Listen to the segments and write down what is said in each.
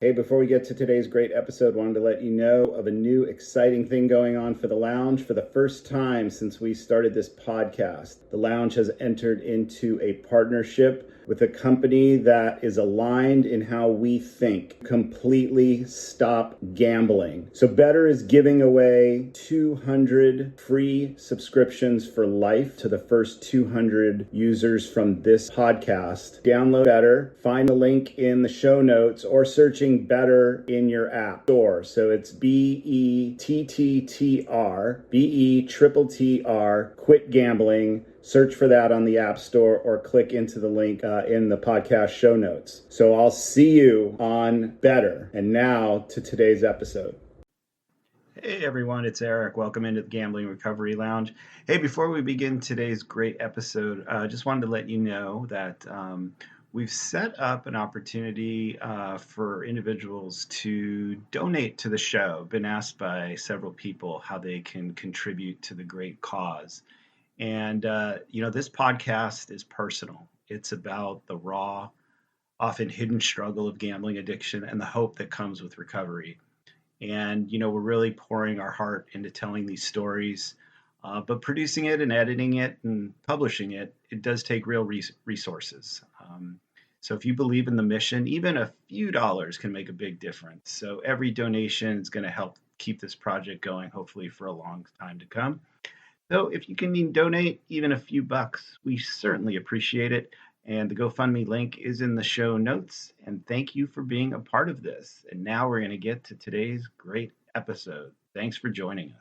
Hey, before we get to today's great episode, wanted to let you know of a new exciting thing going on for the Lounge. For the first time since we started this podcast, the Lounge has entered into a partnership with a company that is aligned in how we think. Completely stop gambling. So Betttr is giving away 200 free subscriptions for life to the first 200 users from this podcast. Download Betttr, find the link in the show notes, or searching Betttr in your app store. So it's Betttr, BETTR, quit gambling. Search for that on the App Store or click into the link in the podcast show notes. So I'll see you on Betttr. And now to today's episode. Hey everyone, it's Eric. Welcome into the Gambling Recovery Lounge. Hey, before we begin today's great episode, I just wanted to let you know that we've set up an opportunity for individuals to donate to the show. Been asked by several people how they can contribute to the great cause. And, this podcast is personal. It's about the raw, often hidden struggle of gambling addiction and the hope that comes with recovery. And, we're really pouring our heart into telling these stories, but producing it and editing it and publishing it, it does take real resources. So if you believe in the mission, even a few dollars can make a big difference. So every donation is going to help keep this project going, hopefully for a long time to come. So if you can donate even a few bucks, we certainly appreciate it. And the GoFundMe link is in the show notes. And thank you for being a part of this. And now we're going to get to today's great episode. Thanks for joining us.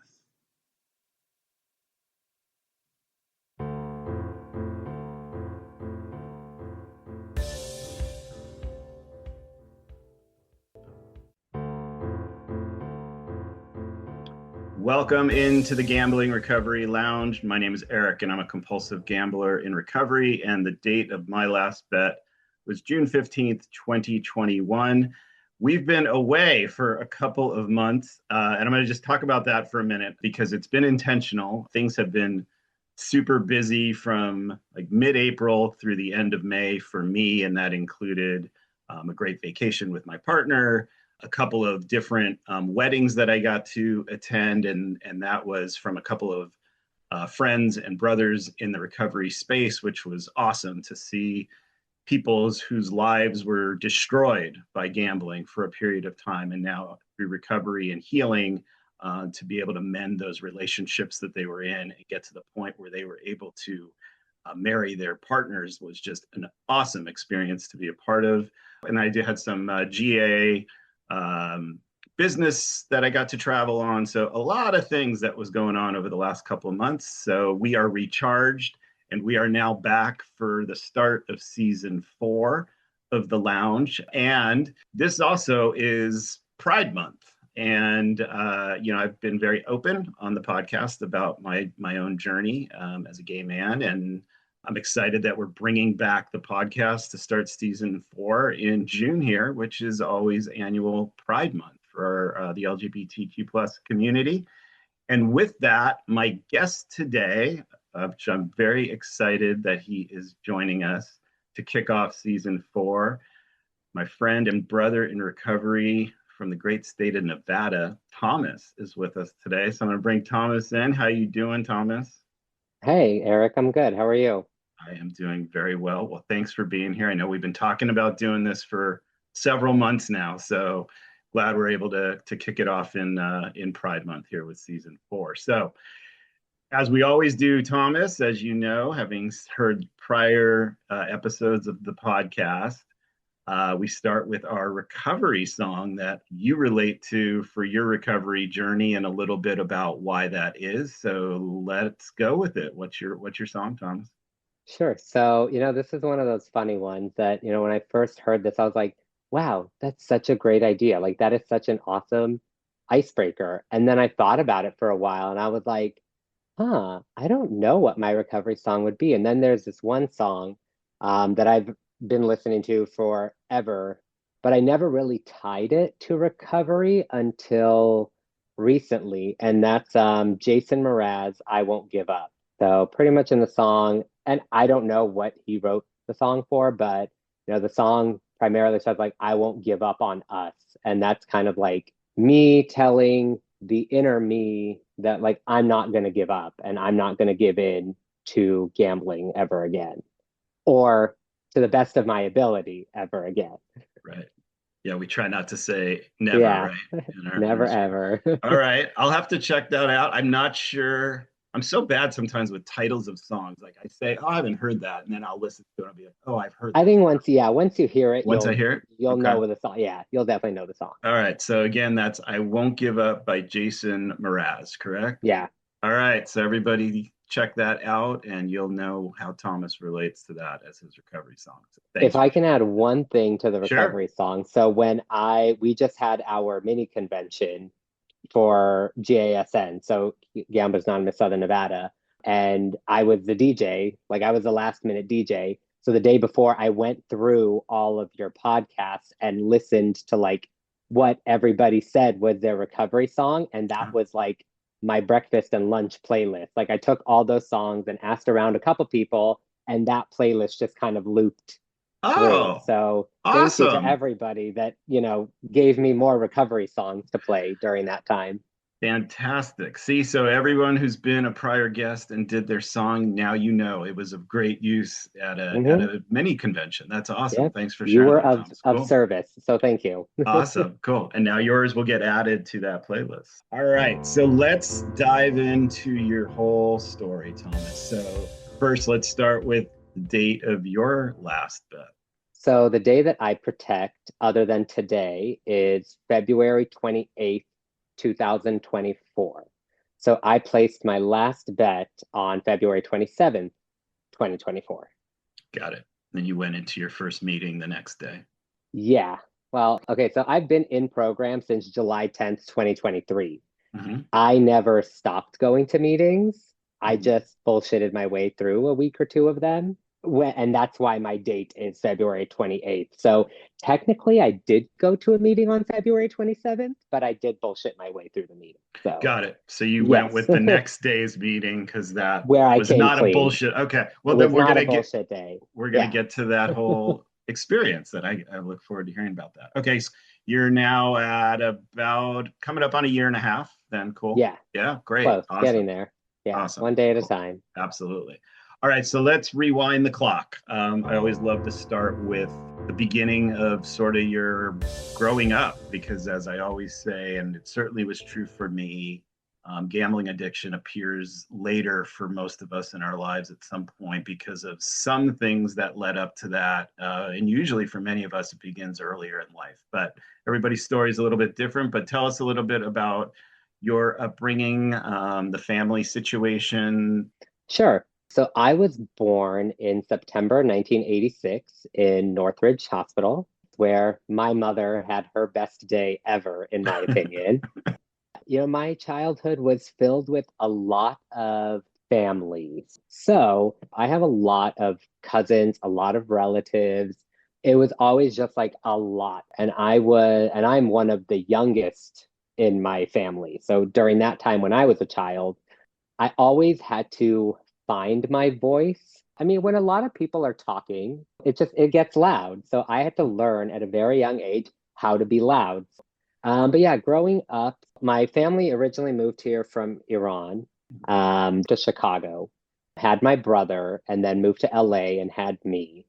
Welcome into the Gambling Recovery Lounge. My name is Eric, and I'm a compulsive gambler in recovery. And the date of my last bet was June 15th, 2021. We've been away for a couple of months, and I'm going to just talk about that for a minute because it's been intentional. Things have been super busy from like mid-April through the end of May for me, and that included a great vacation with my partner, a couple of different weddings that I got to attend, and that was from a couple of friends and brothers in the recovery space, which was awesome to see people whose lives were destroyed by gambling for a period of time, and now through recovery and healing, to be able to mend those relationships that they were in and get to the point where they were able to marry their partners was just an awesome experience to be a part of. And I had some GA business that I got to travel on. So a lot of things that was going on over the last couple of months. So we are recharged and we are now back for the start of season 4 of the Lounge. And this also is Pride Month. And, I've been very open on the podcast about my own journey as a gay man. And I'm excited that we're bringing back the podcast to start season 4 in June here, which is always annual Pride Month for the LGBTQ plus community. And with that, my guest today, which I'm very excited that he is joining us to kick off season 4, my friend and brother in recovery from the great state of Nevada, Thomas, is with us today. So I'm going to bring Thomas in. How you doing, Thomas? Hey, Eric, I'm good. How are you? I am doing very well. Well, thanks for being here. I know we've been talking about doing this for several months now, so glad we're able to kick it off in Pride Month here with season 4. So, as we always do, Thomas, as you know, having heard prior episodes of the podcast, we start with our recovery song that you relate to for your recovery journey and a little bit about why that is. So let's go with it. What's your song, Thomas? Sure. So, this is one of those funny ones that, when I first heard this, I was like, wow, that's such a great idea. Like, that is such an awesome icebreaker. And then I thought about it for a while and I was like, I don't know what my recovery song would be. And then there's this one song that I've been listening to forever, but I never really tied it to recovery until recently. And that's Jason Mraz, I Won't Give Up. So pretty much in the song, and I don't know what he wrote the song for, but the song primarily says like, I won't give up on us. And that's kind of like me telling the inner me that like, I'm not going to give up and I'm not going to give in to gambling ever again, or to the best of my ability ever again. Right. Yeah, we try not to say never, Yeah, right? never ever. All right. I'll have to check that out. I'm not sure. I'm so bad sometimes with titles of songs. Like I say, oh, I haven't heard that. And then I'll listen to it and I'll be like, oh, I've heard I that. think once you hear it, Once I hear it? you'll Okay. know the song. Yeah, you'll definitely know the song. All right. So again, that's I Won't Give Up by Jason Mraz, correct? Yeah. All right. So everybody check that out and you'll know how Thomas relates to that as his recovery song. So thanks If for I can add sharing. one thing to the Sure. recovery song. So we just had our mini convention for GASN, so Gamblers Anonymous Southern Nevada, and I was the DJ, like I was the last minute DJ. So the day before, I went through all of your podcasts and listened to like what everybody said was their recovery song, and that was like my breakfast and lunch playlist. Like I took all those songs and asked around a couple people, and that playlist just kind of looped through. Oh, So thank you to awesome. everybody that, gave me more recovery songs to play during that time. Fantastic. See, so everyone who's been a prior guest and did their song, now you know it was of great use at Hmm. a mini convention. That's awesome. Yep. Thanks for You sharing were that, of Thomas. of Cool. service. So thank you. Awesome. Cool. And now yours will get added to that playlist. All right. So let's dive into your whole story, Thomas. So first, let's start with the date of your last bet. So the day that I protect, other than today, is February 28th, 2024. So I placed my last bet on February 27th, 2024. Got it. Then you went into your first meeting the next day. Yeah. Well, okay, so I've been in program since July 10th, 2023. Mm-hmm. I never stopped going to meetings. I Mm-hmm. just bullshitted my way through a week or two of them. And that's why my date is February 28th. So technically, I did go to a meeting on February 27th, but I did bullshit my way through the meeting. So, Got it. So you went yes, with the next day's meeting because that where I was came not a clean. bullshit. Okay. It Well, then was not a bullshit day. we're gonna Yeah. get to that whole experience that I look forward to hearing about that. Okay, so you're now at about coming up on a year and a half. Then cool. Yeah. Yeah, great. Close. Getting Awesome. there. Yeah. Awesome. One day at a Cool. time. Absolutely. All right, so let's rewind the clock. I always love to start with the beginning of sort of your growing up, because as I always say, and it certainly was true for me, gambling addiction appears later for most of us in our lives at some point because of some things that led up to that. And usually for many of us, it begins earlier in life. But everybody's story is a little bit different. But tell us a little bit about your upbringing, the family situation. Sure. So I was born in September 1986 in Northridge Hospital, where my mother had her best day ever, in my opinion. My childhood was filled with a lot of families. So I have a lot of cousins, a lot of relatives. It was always just like a lot. And I'm one of the youngest in my family. So during that time when I was a child, I always had to find my voice. I mean, when a lot of people are talking, it gets loud. So I had to learn at a very young age how to be loud. But yeah, growing up, my family originally moved here from Iran, to Chicago, had my brother, and then moved to LA and had me.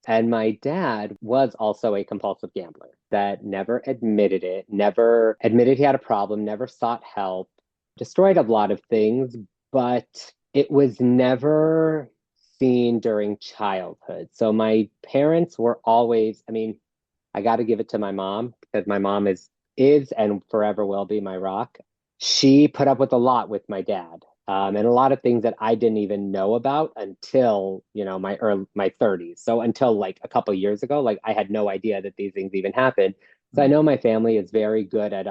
And my dad was also a compulsive gambler that never admitted it, never admitted he had a problem, never sought help, destroyed a lot of things, but it was never seen during childhood. So my parents were always, I mean, I got to give it to my mom because my mom is and forever will be my rock. She put up with a lot with my dad, and a lot of things that I didn't even know about until my 30s. So until like a couple of years ago, like I had no idea that these things even happened. So I know my family is very good at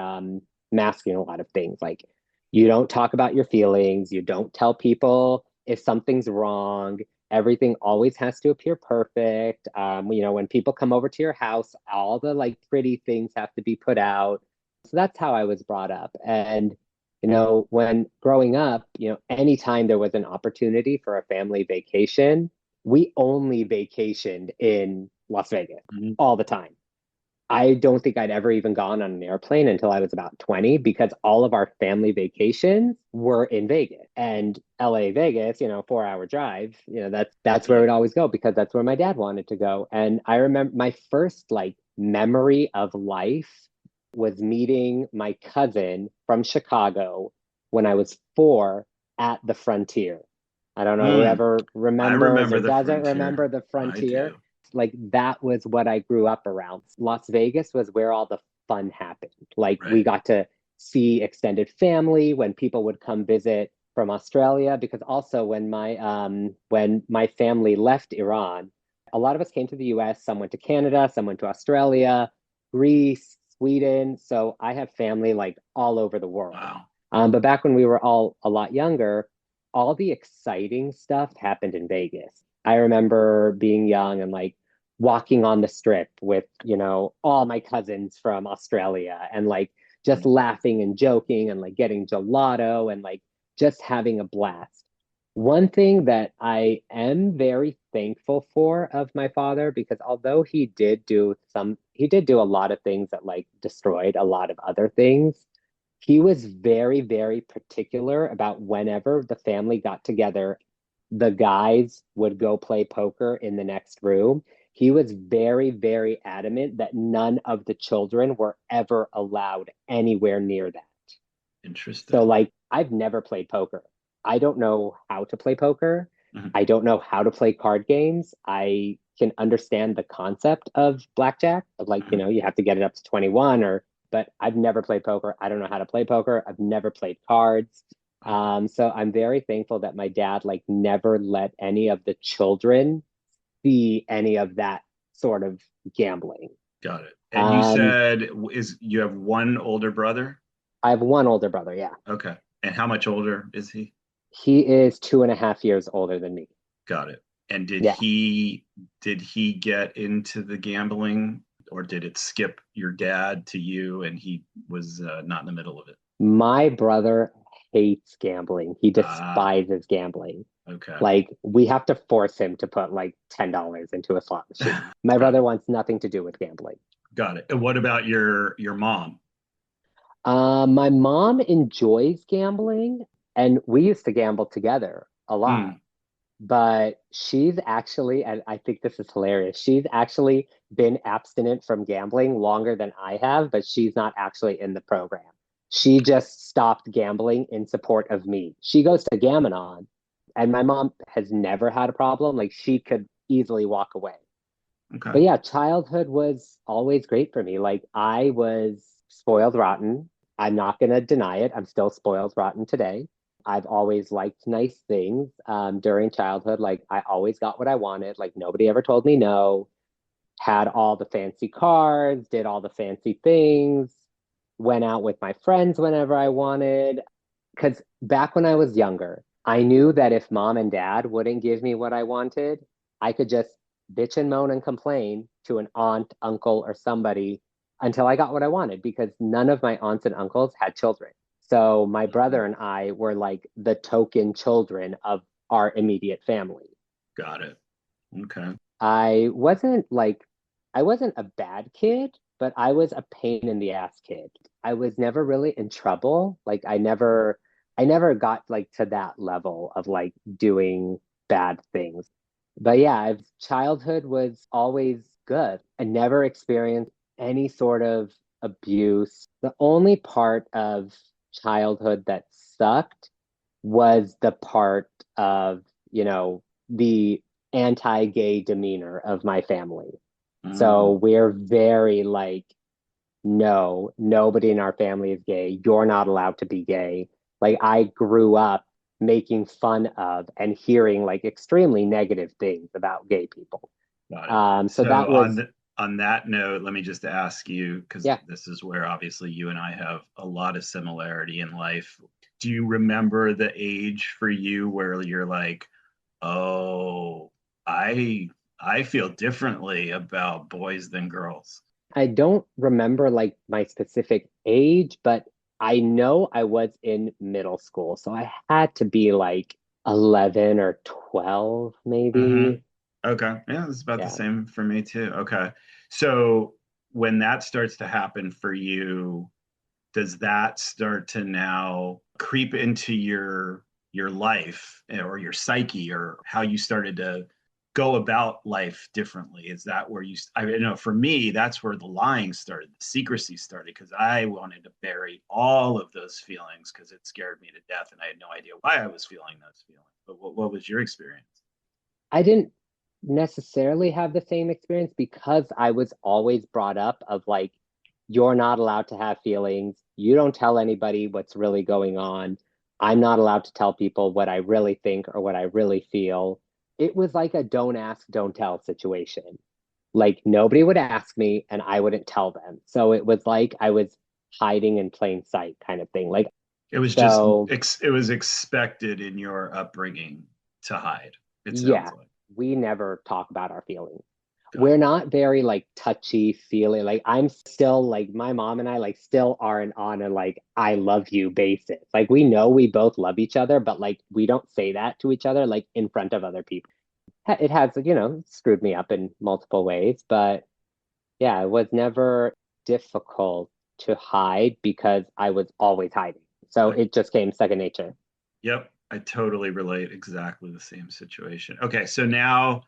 masking a lot of things. Like you don't talk about your feelings, you don't tell people if something's wrong. Everything always has to appear perfect. When people come over to your house, all the like pretty things have to be put out. So that's how I was brought up. And, when growing up, anytime there was an opportunity for a family vacation, we only vacationed in Las Vegas Mhm. all the time. I don't think I'd ever even gone on an airplane until I was about 20 because all of our family vacations were in Vegas and LA Vegas, 4 hour drive, that's where we'd always go because that's where my dad wanted to go. And I remember my first like memory of life was meeting my cousin from Chicago when I was 4 at the Frontier. I don't know Mm, whoever I remembers remember or the doesn't remember Frontier. the I Frontier. do. Like that was what I grew up around. Las Vegas was where all the fun happened. Like we Right. got to see extended family when people would come visit from Australia because also when my family left Iran, a lot of us came to the US, some went to Canada, some went to Australia, Greece, Sweden. So I have family like all over the world. Wow. But back when we were all a lot younger, all the exciting stuff happened in Vegas. I remember being young and like walking on the strip with, all my cousins from Australia and like just laughing and joking and like getting gelato and like just having a blast. One thing that I am very thankful for of my father, because although he did do a lot of things that like destroyed a lot of other things, he was very, very particular about whenever the family got together, the guys would go play poker in the next room. He was very, very adamant that none of the children were ever allowed anywhere near that. So, Interesting. like, I've never played poker. I don't know how to play poker. Mhm. I don't know how to play card games. I can understand the concept of blackjack, of like, Mhm. you have to get it up to 21 but I've never played poker. I don't know how to play poker. I've never played cards. Okay. So I'm very thankful that my dad like never let any of the children see any of that sort of gambling. Got it. And you Um, said is you have one older brother? I have one older brother. Yeah. Okay. And how much older is he? He is 2.5 years older than me. Got it. And did Yeah. he get into the gambling, or did it skip your dad to you and he was not in the middle of it? My brother hates gambling. He Ah, despises gambling. okay. Like we have to force him to put like $10 into a slot machine. My Got brother it. wants nothing to do with gambling. Got it. And what about your mom? My mom enjoys gambling, and we used to gamble together a lot. Hmm. But she's actually, and I think this is hilarious, she's actually been abstinent from gambling longer than I have, but she's not actually in the program. She just stopped gambling in support of me. She goes to Gam-Anon, and my mom has never had a problem. Like she could easily walk away. Okay. But yeah, childhood was always great for me. Like I was spoiled rotten. I'm not going to deny it. I'm still spoiled rotten today. I've always liked nice things during childhood. Like I always got what I wanted. Like nobody ever told me no. Had all the fancy cars, did all the fancy things, went out with my friends whenever I wanted. Because back when I was younger, I knew that if mom and dad wouldn't give me what I wanted, I could just bitch and moan and complain to an aunt, uncle, or somebody until I got what I wanted because none of my aunts and uncles had children. So my brother and I were like the token children of our immediate family. Got it. Okay. I wasn't like, I wasn't a bad kid, but I was a pain in the ass kid. I was never really in trouble. Like I never got like to that level of like doing bad things. But yeah, childhood was always good. I never experienced any sort of abuse. The only part of childhood that sucked was the part of, the anti-gay demeanor of my family. So Mm, we're very like, no, nobody in our family is gay. You're not allowed to be gay. Like I grew up making fun of and hearing like extremely negative things about gay people. got it. So So that was, on that note, let me just ask you, because yeah, this is where obviously you and I have a lot of similarity in life. Do you remember the age for you where you're like, oh, I feel differently about boys than girls? I don't remember like my specific age, but I know I was in middle school. So I had to be like 11 or 12, Hmm. maybe. Okay. Yeah, it's about the Yeah. same for me too. Okay. So when that starts to happen for you, does that start to now creep into your life or your psyche or how you started to go about life differently? Is that where I know for me, that's where the lying started, the secrecy started, because I wanted to bury all of those feelings because it scared me to death and I had no idea why I was feeling those feelings. But what was your experience? I didn't necessarily have the same experience because I was always brought up of like, you're not allowed to have feelings. You don't tell anybody what's really going on. I'm not allowed to tell people what I really think or what I really feel. It was like a don't ask, don't tell situation. Like nobody would ask me and I wouldn't tell them. So it was like I was hiding in plain sight kind of thing. Like, It was just so it was expected in your upbringing to hide, it sounds yeah, like. we never talk about our feelings. Got We're not very like touchy feeling. Like I'm still like my mom and I like still aren't on a like I love you basis. Like we know we both love each other, but like we don't say that to each other like in front of other people. It has, screwed me up in multiple ways, but yeah, it was never difficult to hide because I was always hiding. So it. it just came second nature. Yep, I totally relate. Exactly the same situation. Okay, so now,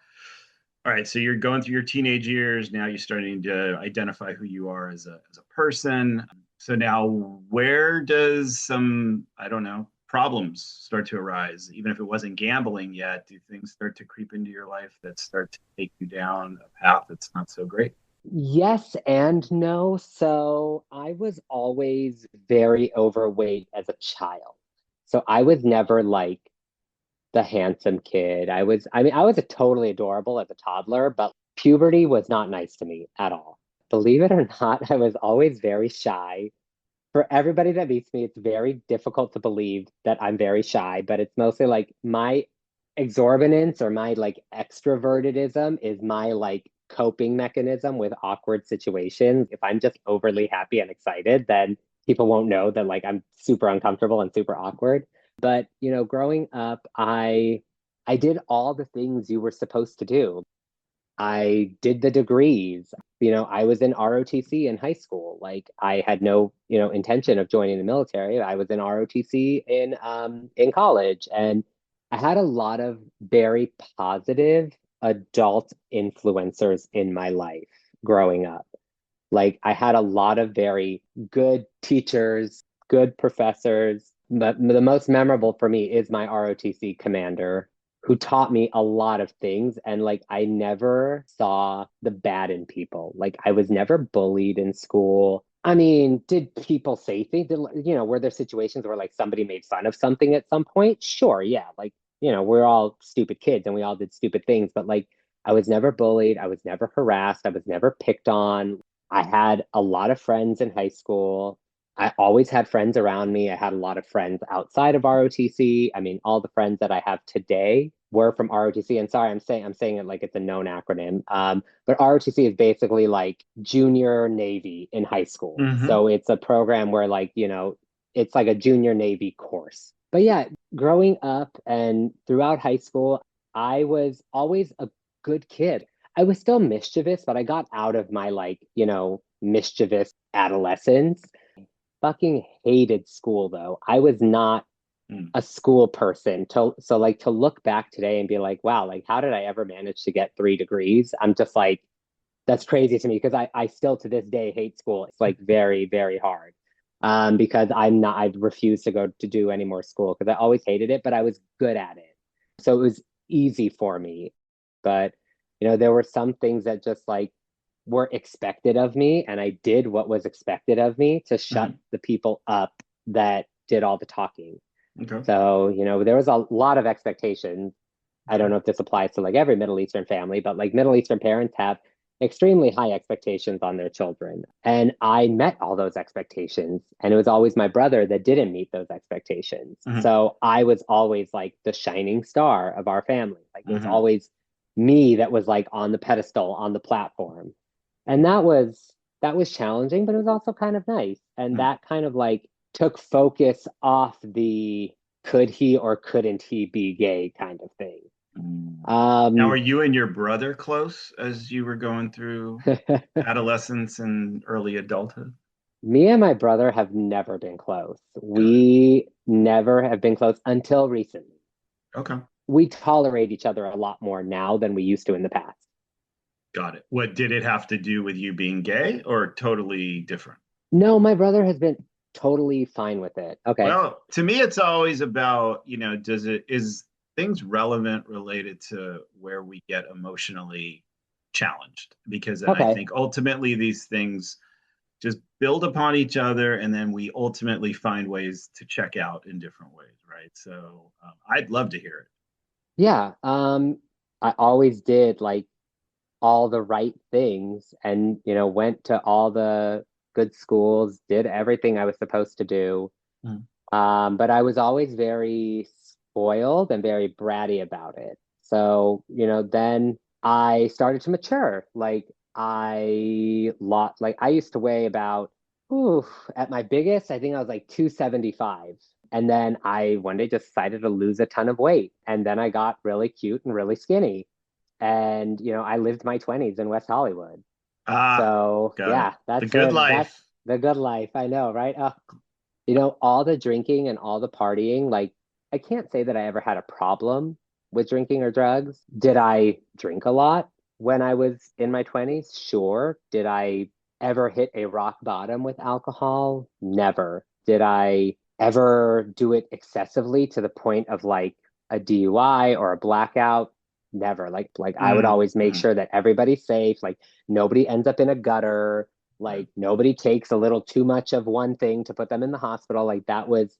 all right, so you're going through your teenage years. Now you're starting to identify who you are as a person. So now, where does some, I don't know, problems start to arise? Even if it wasn't gambling yet, do things start to creep into your life that start to take you down a path that's not so great? Yes and no. So I was always very overweight as a child. So I was never like the handsome kid. I was a totally adorable as a toddler, but puberty was not nice to me at all. Believe it or not, I was always very shy. For everybody that meets me, it's very difficult to believe that I'm very shy, but it's mostly like my exorbitance or my like extrovertedism is my like coping mechanism with awkward situations. If I'm just overly happy and excited, then people won't know that like I'm super uncomfortable and super awkward. But, growing up, I did all the things you were supposed to do. I did the degrees. I was in ROTC in high school. Like I had no, intention of joining the military. I was in ROTC in college, and I had a lot of very positive adult influencers in my life growing up. Like I had a lot of very good teachers, good professors. But the most memorable for me is my ROTC commander who taught me a lot of things. And like I never saw the bad in people. Like I was never bullied in school. I mean, did people say things? Were there situations where like somebody made fun of something at some point? Sure, yeah. Like, we're all stupid kids and we all did stupid things, but like I was never bullied. I was never harassed. I was never picked on. I had a lot of friends in high school. I always had friends around me. I had a lot of friends outside of ROTC. I mean, all the friends that I have today were from ROTC. And sorry, I'm saying it like it's a known acronym. But ROTC is basically like junior Navy in high school. Mm-hmm. So it's a program where like, it's like a junior Navy course. But yeah, growing up and throughout high school, I was always a good kid. I was still mischievous, but I got out of my like, mischievous adolescence. Fucking hated school though. I was not Mm. a school person. So like to look back today and be like, wow, like how did I ever manage to get 3 degrees? I'm just like, that's crazy to me because I still to this day hate school. It's like very, very hard. Because I refuse to go to do any more school because I always hated it, but I was good at it. So it was easy for me. But there were some things that just like were expected of me, and I did what was expected of me to shut Mm-hmm. the people up that did all the talking. Okay. So, there was a lot of expectations. I don't Okay. know if this applies to like every Middle Eastern family, but like Middle Eastern parents have extremely high expectations on their children. And I met all those expectations. And it was always my brother that didn't meet those expectations. Mm-hmm. So I was always like the shining star of our family. Like it was Mm-hmm. always me that was like on the pedestal, on the platform. And that was challenging, but it was also kind of nice. And Mm. that kind of like took focus off the could he or couldn't he be gay kind of thing. Now, Um, are you and your brother close as you were going through adolescence and early adulthood? Me and my brother have never been close. Got it. We never have been close until recently. Okay. We tolerate each other a lot more now than we used to in the past. Got it. What did it have to do with you being gay or totally different? No, my brother has been totally fine with it. Okay. Well, to me, it's always about, is things relevant related to where we get emotionally challenged? Because then I Okay. think ultimately these things just build upon each other and then we ultimately find ways to check out in different ways, right? So I'd love to hear it. Yeah. I always did like all the right things and, went to all the good schools, did everything I was supposed to do. Mm. But I was always very spoiled and very bratty about it. So, then I started to mature. Like I used to weigh about, ooh, at my biggest, I think I was like 275. And then I one day just decided to lose a ton of weight. And then I got really cute and really skinny. And, I lived my 20s in West Hollywood. Ah, So got it. yeah, The good that's life. the good life. I know, right? All the drinking and all the partying, like I can't say that I ever had a problem with drinking or drugs. Did I drink a lot when I was in my 20s? Sure. Did I ever hit a rock bottom with alcohol? Never. Did I ever do it excessively to the point of like a DUI or a blackout? Never. Like I would Mm, always make mm, sure that everybody's safe, like nobody ends up in a gutter, right. like nobody takes a little too much of one thing to put them in the hospital. Like that was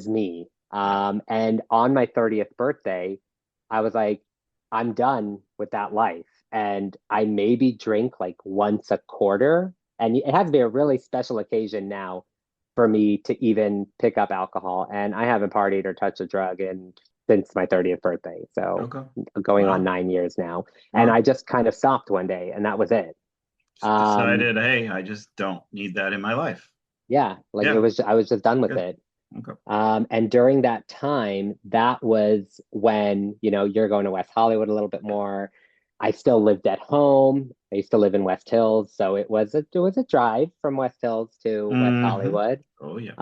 me. Yeah. And on my 30th birthday, I was like, I'm done with that life. And I maybe drink like once a quarter. And it has to be a really special occasion now for me to even pick up alcohol. And I haven't partied or touched a drug in since my 30th birthday. So Okay. going on Wow. 9 years now. And I Wow. just kind of stopped one day and that was it. Just Um, decided, hey, I just don't need that in my life. yeah, like Yeah. I was just done with Good. it. Okay. And during that time, that was when, you're going to West Hollywood a little bit more. I still lived at home. I used to live in West Hills, so it was a drive from West Hills to West Hmm. Hollywood. Oh yeah.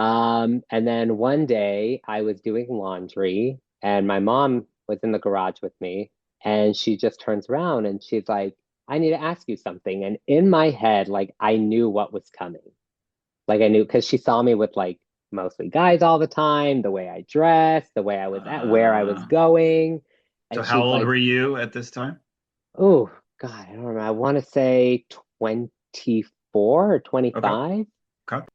And then one day I was doing laundry and my mom was in the garage with me and she just turns around and she's like, I need to ask you something. And in my head, like I knew what was coming. Like I knew because she saw me with like mostly guys all the time, the way I dressed, the way I was at, where I was Uh, going. so And how she's old like, were you at this time? oh, God, I don't remember. I want to say 24 or Okay. 25. Okay. Okay.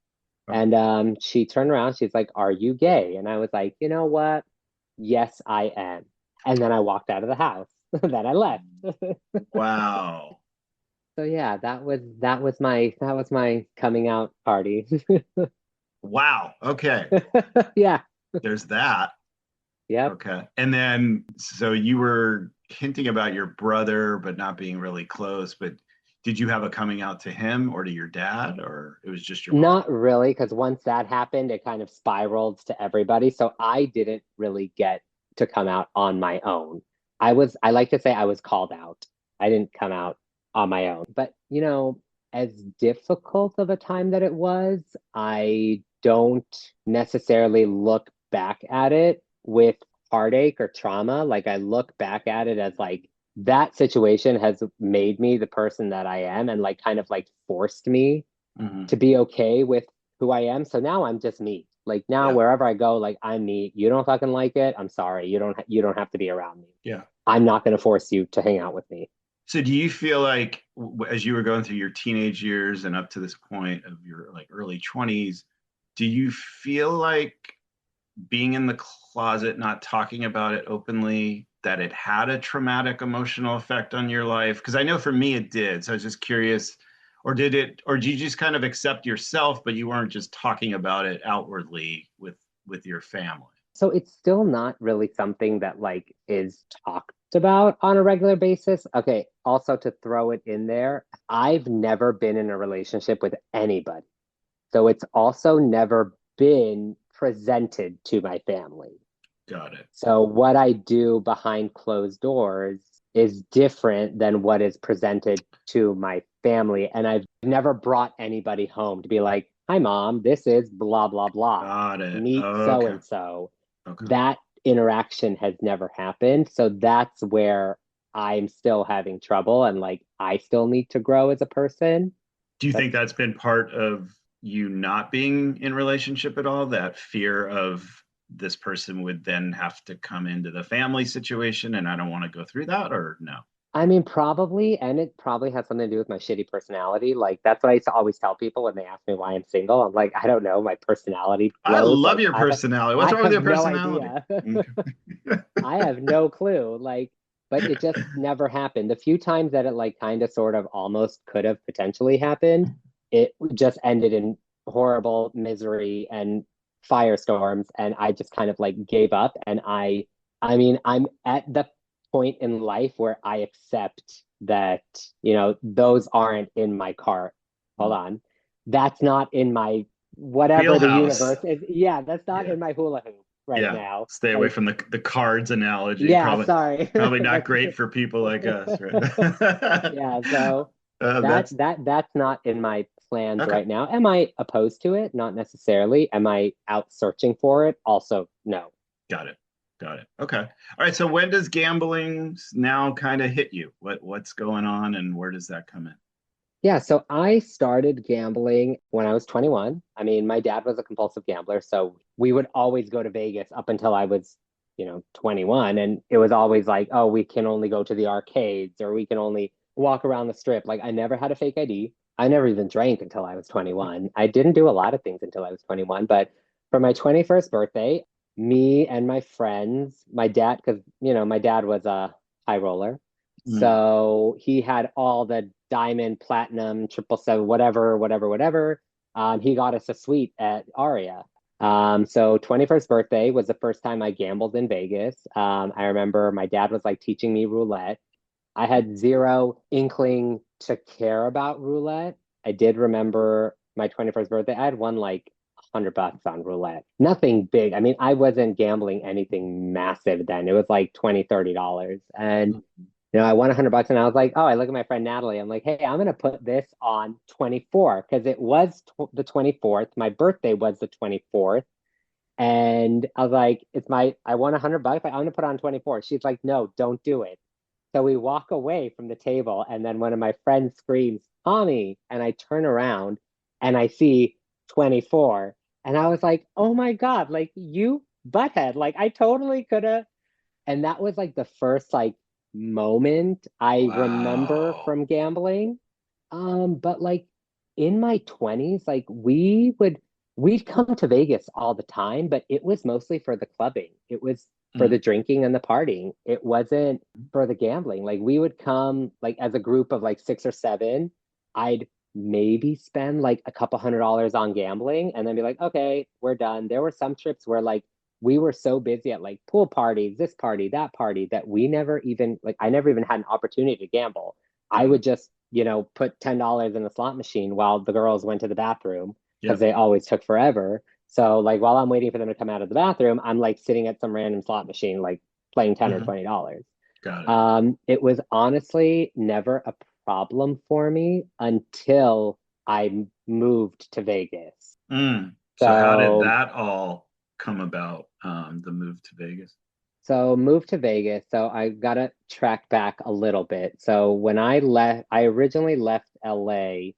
And she turned around, she's like, are you gay? And I was like, you know what? Yes, I am. And then I walked out of the house. Then I left. Wow. So yeah, that was my coming out party. Wow. Okay. Yeah. There's that. Yep. Okay. And then, so you were hinting about your brother, but not being really close. But did you have a coming out to him or to your dad, or it was just your mom? Not really, because once that happened, it kind of spiraled to everybody. So I didn't really get to come out on my own. I like to say I was called out. I didn't come out on my own. But, as difficult of a time that it was, I don't necessarily look back at it with heartache or trauma. Like I look back at it as like that situation has made me the person that I am and like kind of like forced me Hmm. to be okay with who I am. So now I'm just me. Like now Yeah. wherever I go, like I'm me. You don't fucking like it. I'm sorry. You don't have to be around me. Yeah. I'm not going to force you to hang out with me. So do you feel like as you were going through your teenage years and up to this point of your like early 20s, do you feel like being in the closet, not talking about it openly, that it had a traumatic emotional effect on your life? Because I know for me it did. So I was just curious, or did you just kind of accept yourself, but you weren't just talking about it outwardly with your family? So it's still not really something that like is talked about on a regular basis. Okay, also to throw it in there, I've never been in a relationship with anybody. So it's also never been presented to my family. Got it. So what I do behind closed doors is different than what is presented to my family. And I've never brought anybody home to be like, hi, mom, this is blah, blah, blah. Got it. Meet so Okay. and so. Okay. That interaction has never happened. So that's where I'm still having trouble. And like, I still need to grow as a person. Do you think That's that's been part of you not being in relationship at all? That fear of this person would then have to come into the family situation and I don't want to go through that, or no? I mean, probably, and it probably has something to do with my shitty personality. Like, that's what I used to always tell people when they ask me why I'm single. I'm like, I don't know, my personality I blows. love Like, your personality. What's I wrong with have your no personality? idea. Okay. I have no clue. Like, but it just never happened. The few times that it like kind of sort of almost could have potentially happened, it just ended in horrible misery and firestorms, and I just kind of like gave up. And I mean, I'm at the point in life where I accept that, those aren't in my cart. Hold on. That's not in my whatever the Wheelhouse. universe is. Yeah, that's not Yeah. in my hula hoop right Yeah. now. Stay away Like, from the cards analogy. yeah, Probably sorry. probably not That's great for people like us, right? yeah, so that That's that that's not in my plans okay. right now. Am I opposed to it? Not necessarily. Am I out searching for it? Also, no. Got it. Got it. Okay. All right. So when does gambling now kind of hit you? What's going on and where does that come in? Yeah, so I started gambling when I was 21. I mean, my dad was a compulsive gambler, so we would always go to Vegas up until I was, 21. And it was always like, oh, we can only go to the arcades or we can only walk around the strip. Like, I never had a fake ID. I never even drank until I was 21. I didn't do a lot of things until I was 21. But for my 21st birthday, me and my friends, my dad, because, my dad was a high roller. Mm. So he had all the diamond, platinum, 777, whatever, whatever, whatever. He got us a suite at Aria. So 21st birthday was the first time I gambled in Vegas. I remember my dad was like teaching me roulette. I had zero inkling to care about roulette. I did remember my 21st birthday. I had won like $100 on roulette. Nothing big. I mean, I wasn't gambling anything massive then. It was like $20, $30. And I won $100 and I was like, oh, I look at my friend Natalie. I'm like, hey, I'm going to put this on 24 because it was the 24th. My birthday was the 24th. And I was like, I won $100. I'm going to put on 24. She's like, no, don't do it. So we walk away from the table. And then one of my friends screams, Tommy. And I turn around and I see 24. And I was like, oh my God, like you butthead. Like I totally could have. And that was like the first like moment I remember Wow. from gambling. But like in my 20s, like we'd come to Vegas all the time, but it was mostly for the clubbing. It was for Mm. the drinking and the partying. It wasn't for the gambling. Like we would come like as a group of like six or seven. I'd maybe spend like a couple $100 on gambling and then be like, okay, we're done. There were some trips where like we were so busy at like pool parties, this party, that party, that we never even like I never even had an opportunity to gamble. I Got it. would just, put $10 in the slot machine while the girls went to the bathroom because Yep. they always took forever. So like while I'm waiting for them to come out of the bathroom, I'm like sitting at some random slot machine, like playing 10 or Mhm. $20. Got it. It was honestly never a problem for me until I moved to Vegas. Mm. So how did So that all come about? The move to Vegas. So moved to Vegas. So I gotta track back a little bit. So when I originally left LA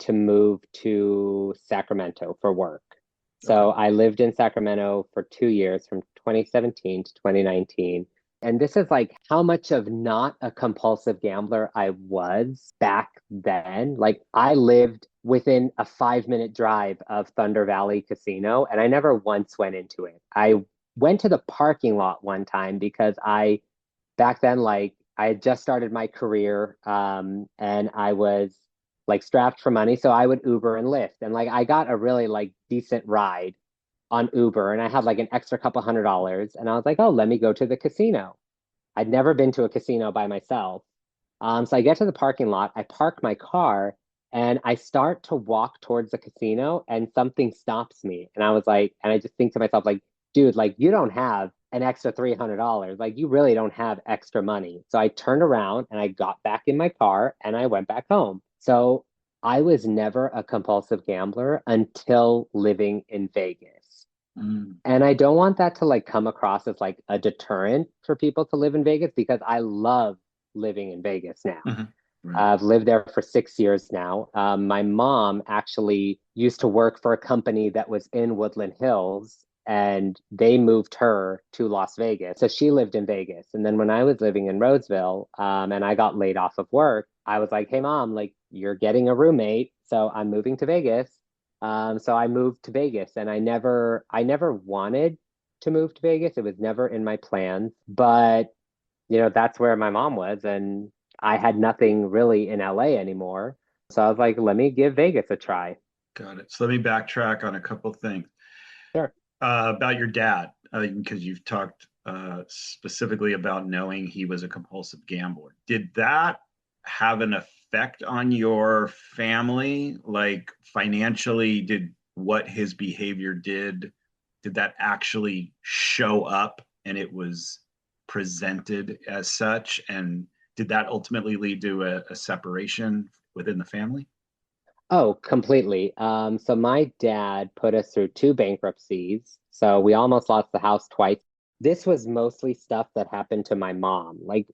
to move to Sacramento for work. Okay. So I lived in Sacramento for 2 years from 2017 to 2019. And this is like how much of not a compulsive gambler I was back then. Like I lived within a 5-minute drive of Thunder Valley Casino, and I never once went into it. I went to the parking lot one time because back then, like I had just started my career, and I was like strapped for money. So I would Uber and Lyft. And like I got a really like decent ride on Uber and I had like an extra couple $100. And I was like, oh, let me go to the casino. I'd never been to a casino by myself. So I get to the parking lot, I park my car, and I start to walk towards the casino, and something stops me. And I was like, and I just think to myself, like, dude, like you don't have an extra $300. Like, you really don't have extra money. So I turned around and I got back in my car and I went back home. So I was never a compulsive gambler until living in Vegas. Mm. And I don't want that to like come across as like a deterrent for people to live in Vegas, because I love living in Vegas now. Mhm. Right. I've lived there for 6 years now. My mom actually used to work for a company that was in Woodland Hills, and they moved her to Las Vegas. So she lived in Vegas. And then when I was living in Roseville, and I got laid off of work, I was like, hey, mom, like, you're getting a roommate. So I'm moving to Vegas. So I moved to Vegas, and I never wanted to move to Vegas. It was never in my plans, but that's where my mom was, and I had nothing really in LA anymore. So I was like, let me give Vegas a try. Got it. So let me backtrack on a couple things Sure. about your dad, because you've talked specifically about knowing he was a compulsive gambler. Did that have an effect on your family? Like financially, did what his behavior did that actually show up and it was presented as such? And did that ultimately lead to a separation within the family? Oh, completely. So my dad put us through two bankruptcies. So we almost lost the house twice. This was mostly stuff that happened to my mom. Like,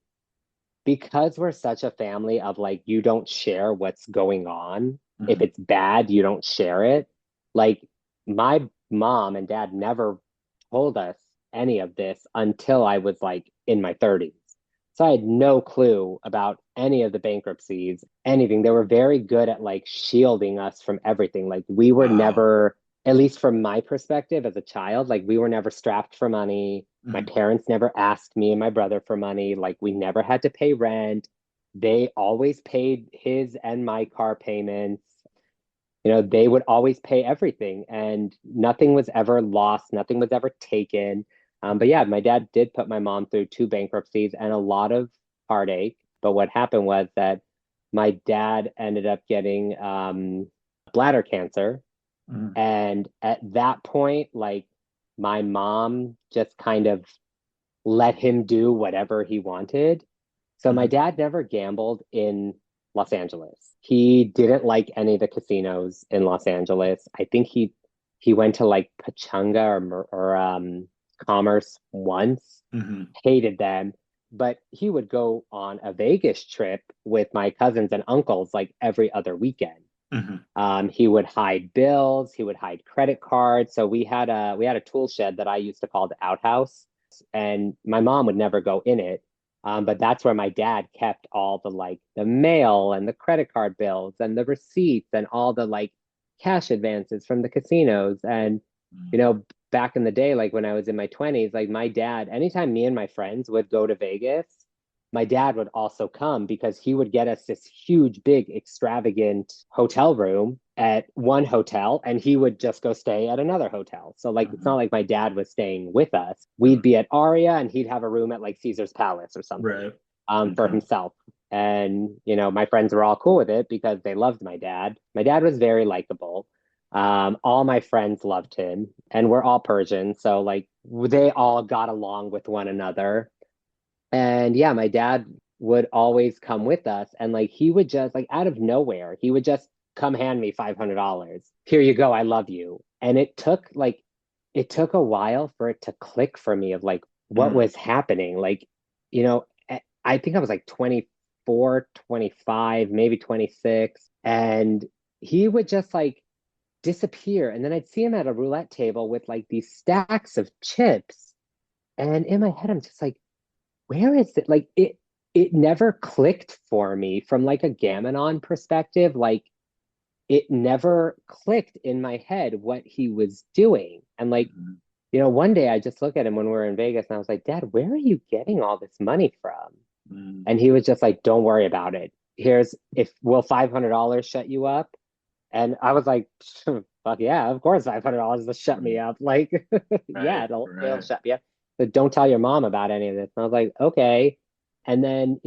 because we're such a family of like, you don't share what's going on. If Mhm. it's bad, you don't share it. Like, my mom and dad never told us any of this until I was like in my 30s. So I had no clue about any of the bankruptcies, anything. They were very good at like shielding us from everything. Like, we were Wow. never, at least from my perspective as a child, like, we were never strapped for money. My Mhm. parents never asked me and my brother for money. Like, we never had to pay rent. They always paid his and my car payments. They would always pay everything, and nothing was ever lost, nothing was ever taken. But yeah, my dad did put my mom through two bankruptcies and a lot of heartache. But what happened was that my dad ended up getting bladder cancer. Mhm. And at that point, like, my mom just kind of let him do whatever he wanted. So my Mhm. dad never gambled in Los Angeles. He didn't like any of the casinos in Los Angeles. I think he went to like Pachanga or Commerce once, Mhm. hated them, but he would go on a Vegas trip with my cousins and uncles like every other weekend. Mhm. He would hide bills, he would hide credit cards. So we had a tool shed that I used to call the outhouse, and my mom would never go in it. But that's where my dad kept all the like the mail and the credit card bills and the receipts and all the like cash advances from the casinos. And you Mhm. know, back in the day, like when I was in my 20s, like my dad, anytime me and my friends would go to Vegas, my dad would also come because he would get us this huge, big, extravagant hotel room at one hotel, and he would just go stay at another hotel. So, like, it's not Mhm. like my dad was staying with us. Got We'd be at Aria, and he'd have a room at like Caesar's Palace or something Right. for Okay. himself. And, my friends were all cool with it because they loved my dad. My dad was very likable. All my friends loved him, and we're all Persian. So, like, they all got along with one another. And yeah, my dad would always come with us, and like he would just like out of nowhere, he would just come hand me $500. Here you go, I love you. And it took a while for it to click for me of like what Mhm. was happening. Like, I think I was like 24, 25, maybe 26, and he would just like disappear. And then I'd see him at a roulette table with like these stacks of chips. And in my head, I'm just like, where is it? Like, it never clicked for me from like a Gamanon perspective. Like, it never clicked in my head what he was doing. And like, Mhm. one day I just looked at him when we were in Vegas and I was like, Dad, where are you getting all this money from? Mhm. And he was just like, don't worry about it. Here's if will $500 shut you up? And I was like, fuck yeah, of course $500 will shut me Right. up. Like, yeah, Right. it'll Right. shut me up. But don't tell your mom about any of this. And I was like, okay. And then,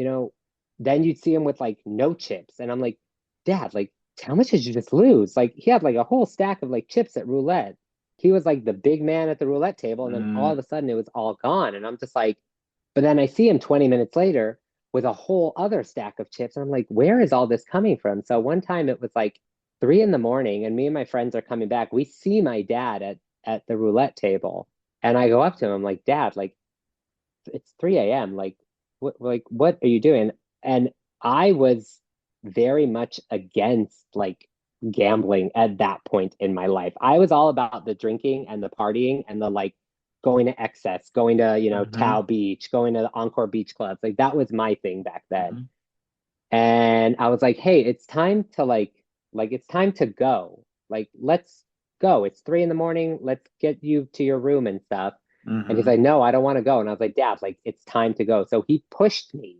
then you'd see him with like no chips. And I'm like, Dad, like, how much did you just lose? Like, he had like a whole stack of like chips at roulette. he was like the big man at the roulette table, and then all of Mm, a sudden it was all gone. And I'm just like, but then I see him 20 minutes later with a whole other stack of chips. And I'm like, where is all this coming from? So one time it was like 3 in the morning, and me and my friends are coming back. We see my dad at the roulette table. And I go up to him, I'm like, Dad, like it's 3 a.m. What are you doing? And I was very much against like gambling at that point in my life. I was all about the drinking and the partying and the like going to excess, going to, mhm, Tao Beach, going to the Encore Beach Clubs. Like that was my thing back then. mhm. And I was like, hey, it's time to it's time to go. Like, let's go. It's 3 in the morning. Let's get you to your room and stuff. And he's Mhm. like, no, I don't want to go. And I was like, Dad, like, it's time to go. So he pushed me.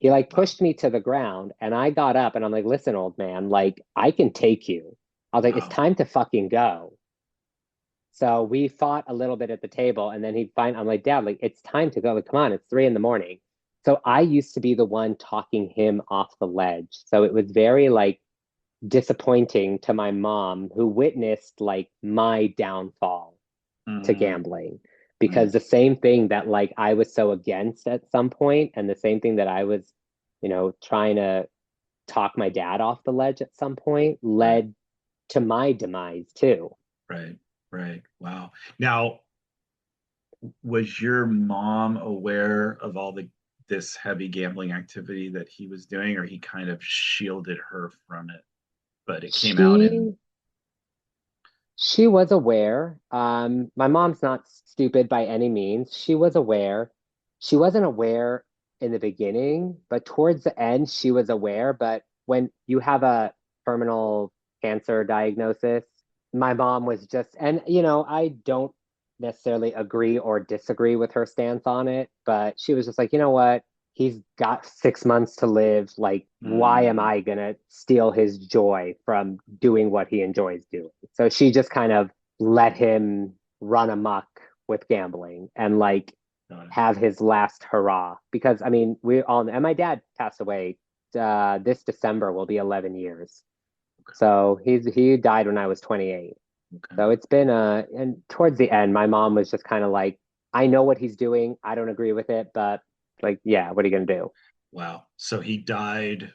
He like Wow. pushed me to the ground, and I got up and I'm like, listen, old man, like, I can take you. I was like, it's Wow. time to fucking go. So we fought a little bit at the table, and then I'm like, Dad, like, it's time to go. Like, come on, it's 3 in the morning. So I used to be the one talking him off the ledge. So it was very like disappointing to my mom, who witnessed like my downfall to Mm, gambling. mm, Because the same thing that like I was so against at some point, and the same thing that I was, trying to talk my dad off the ledge at some point, right, led to my demise too. right, right. Wow. Now, was your mom aware of all this heavy gambling activity that he was doing, or he kind of shielded her from it, but it came out in She She was aware. My mom's not stupid by any means. She was aware. She wasn't aware in the beginning, but towards the end, she was aware. But when you have a terminal cancer diagnosis, my mom was just, and I don't necessarily agree or disagree with her stance on it, but she was just like, you know what? He's got 6 months to live. Like, why am mm, I gonna steal his joy from doing what he enjoys doing? So she just kind of let him run amok with gambling and like got it. have his last hurrah. Because I mean, and my dad passed away this December will be 11 years. Okay, So he died when I was 28. okay. So it's been and towards the end, my mom was just kind of like, I know what he's doing. I don't agree with it, but like, yeah, what are you gonna do? Wow. So he died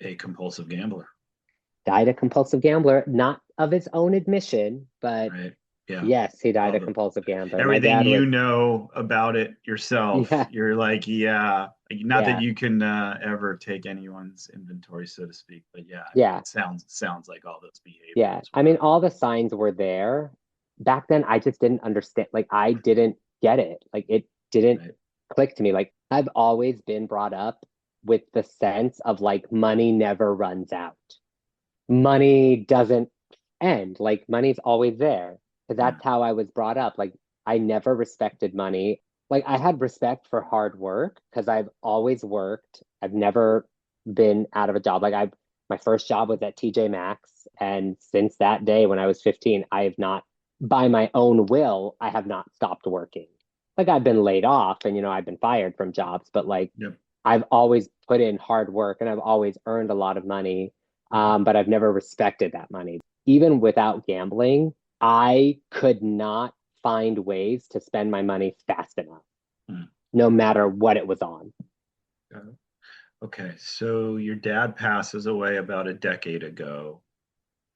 a compulsive gambler, Died a compulsive gambler, not of his own admission, but right? Yeah. yes, he died Well, a compulsive gambler. My everything dad you was, know about it yourself, yeah, you're like, yeah, not that yeah, you can ever take anyone's inventory, so to speak, but yeah, I mean, yeah, it sounds like all those yeah. behaviors I mean, were all the signs were there. Back then, I just didn't understand. Like, I didn't get it. Like, it didn't right. click to me. Like, I've always been brought up with the sense of like money never runs out. Money doesn't end. Like money's always there. Because Yeah. that's how I was brought up. Like I never respected money. Like I had respect for hard work because I've always worked. I've never been out of a job. My first job was at TJ Maxx. And since that day when I was 15, I have not, by my own will, I have not stopped working. Like I've been laid off and I've been fired from jobs, but like Yep. I've always put in hard work and I've always earned a lot of money, Mhm. but I've never respected that money. Even without gambling, I could not find ways to spend my money fast enough, Mm. no matter what it was on. Got it. Okay, so your dad passes away about a decade ago.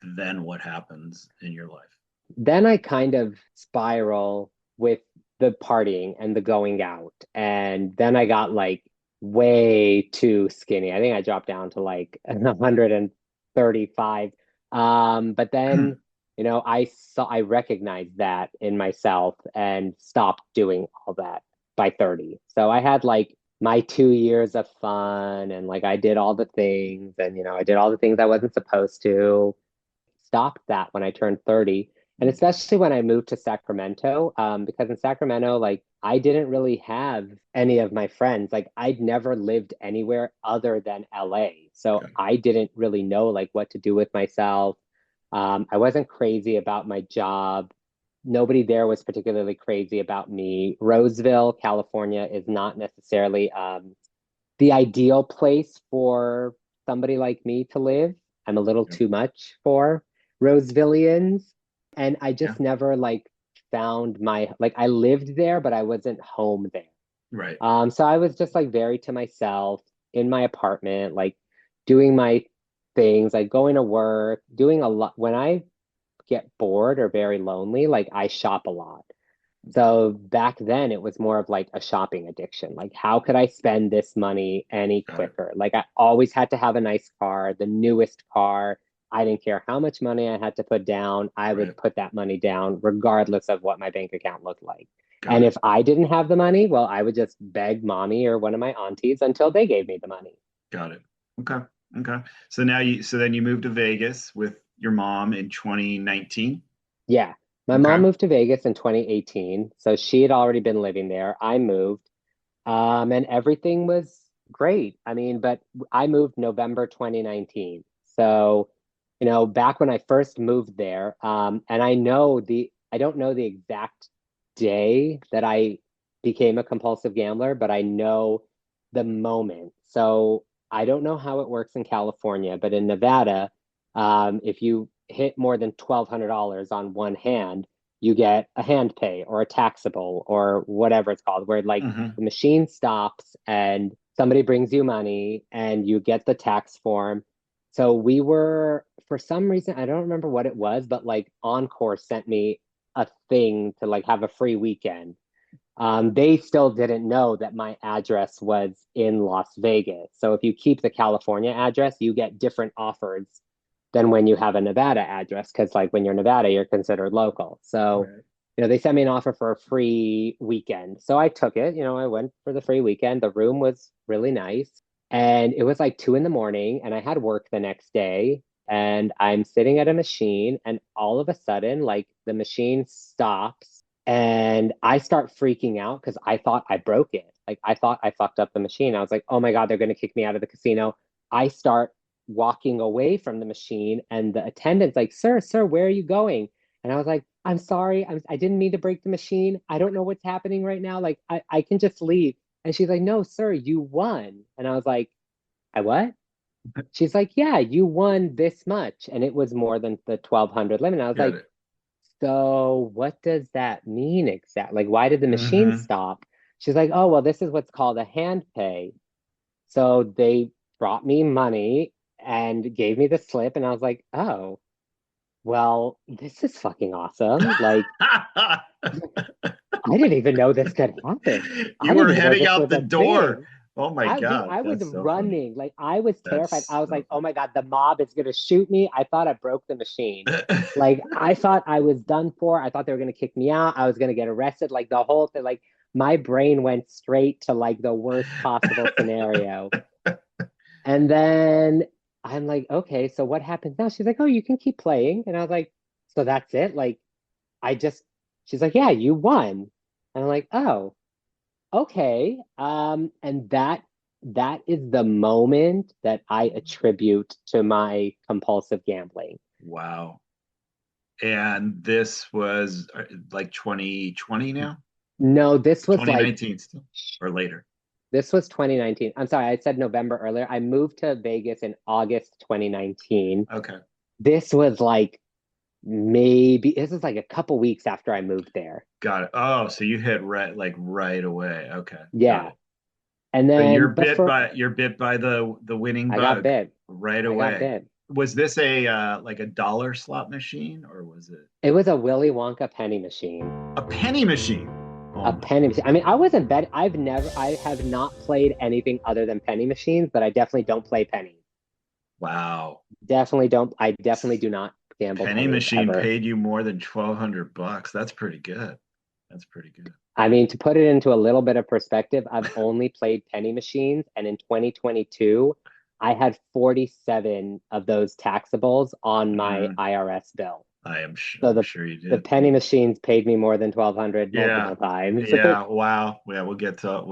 Then what happens in your life? Then I kind of spiral with the partying and the going out. And then I got like way too skinny. I think I dropped down to like 135. But then, I recognized that in myself and stopped doing all that by 30. So I had like my 2 years of fun and like I did all the things and I did all the things I wasn't supposed to. Stopped that when I turned 30. And Mm, especially when I moved to Sacramento, because in Sacramento, like I didn't really have any of my friends. Like I'd never lived anywhere other than LA. So okay. I didn't really know like what to do with myself. I wasn't crazy about my job. Nobody there was particularly crazy about me. Roseville, California is not necessarily the ideal place for somebody like me to live. I'm a little Yep. too much for Rosevillians. And I Yeah. just never like found my, like I lived there, but I wasn't home there. Right. So I was just like very to myself in my apartment, like doing my things, like going to work, doing a lot. When I get bored or very lonely, like I shop a lot. So back then it was more of like a shopping addiction. Like, how could I spend this money any Got it. quicker? Like, I always had to have a nice car, the newest car. I didn't care how much money I had to put down. I Right. would put that money down regardless of what my bank account looked like. Got And it. if I didn't have the money, well, I would just beg mommy or one of my aunties until they gave me the money. Got it. Okay. Okay. So then you moved to Vegas with your mom in 2019. Yeah. My mom Okay. moved to Vegas in 2018. So she had already been living there. I moved. And everything was great. I mean, but I moved November 2019. So, back when I first moved there, and I don't know the exact day that I became a compulsive gambler, but I know the moment. So I don't know how it works in California, but in Nevada, if you hit more than $1,200 on one hand, you get a hand pay or a taxable or whatever it's called, where like Hmm. the machine stops and somebody brings you money and you get the tax form. So we were, for some reason, I don't remember what it was, but like Encore sent me a thing to like have a free weekend. They still didn't know that my address was in Las Vegas. So if you keep the California address, you get different offers than when you have a Nevada address. Because like when you're Nevada, you're considered local. So, Right. they sent me an offer for a free weekend. So I took it. I went for the free weekend. The room was really nice. And it was like 2 in the morning, and I had work the next day. And I'm sitting at a machine, and all of a sudden, like the machine stops and I start freaking out because I thought I broke it. Like I thought I fucked up the machine. I was like, oh my God, they're going to kick me out of the casino. I start walking away from the machine, and the attendant's like, sir, where are you going? And I was like, I'm sorry. I didn't mean to break the machine. I don't know what's happening right now. Like, I can just leave. And she's like, no, sir, you won. And I was like, I what? She's like, yeah, you won this much. And it was more than the 1,200 limit. And I was Got like, it. so what does that mean exactly? Like, why did the machine Hmm. stop? She's like, oh, well, this is what's called a hand pay. So they brought me money and gave me the slip. And I was like, oh, well, this is fucking awesome. Like, I didn't even know this could happen. I You didn't were even know heading this out was the a door. thing. Oh my Dude, God, I was that's so funny. running. Like, I was terrified. That's I was so like, oh my God, the mob is going to shoot me. I thought I broke the machine. funny. Like, I thought I was done for. I thought they were going to kick me out. I was going to get arrested. Like, the whole thing, like, my brain went straight to like the worst possible scenario. And then I'm like, okay, so what happens now? She's like, oh, you can keep playing. And I was like, so that's it? Like, I just, she's like, yeah, you won. And I'm like, oh, okay. And that is the moment that I attribute to my compulsive gambling. Wow. And this was like 2020 now? No, 2019 still, or later? this was 2019. I'm sorry, I said November earlier. I moved to Vegas in August 2019. Okay. This was like maybe this is like a couple weeks after I moved there. Got it. Oh, so you hit right away. Okay. Got Yeah. it. And So then but for you're bit by the winning I got bug bit. right I got away. bit. Was this a like a dollar slot machine or was it It was a Willy Wonka penny machine. a penny machine? Oh A my penny God. machine. I mean, I wasn't bet. I have not played anything other than penny machines, but I definitely don't play pennies. Wow. Definitely don't. I definitely do not gamble Penny pennies machine ever. paid you more than $1,200. That's pretty good. That's pretty good. I mean, to put it into a little bit of perspective, I've only played penny machines, and in 2022, I had 47 of those taxables on my Mm, IRS bill. So I'm the sure you the did. penny machines paid me more than 1,200 Yeah. multiple times. Yeah. Wow. Yeah, we'll get to all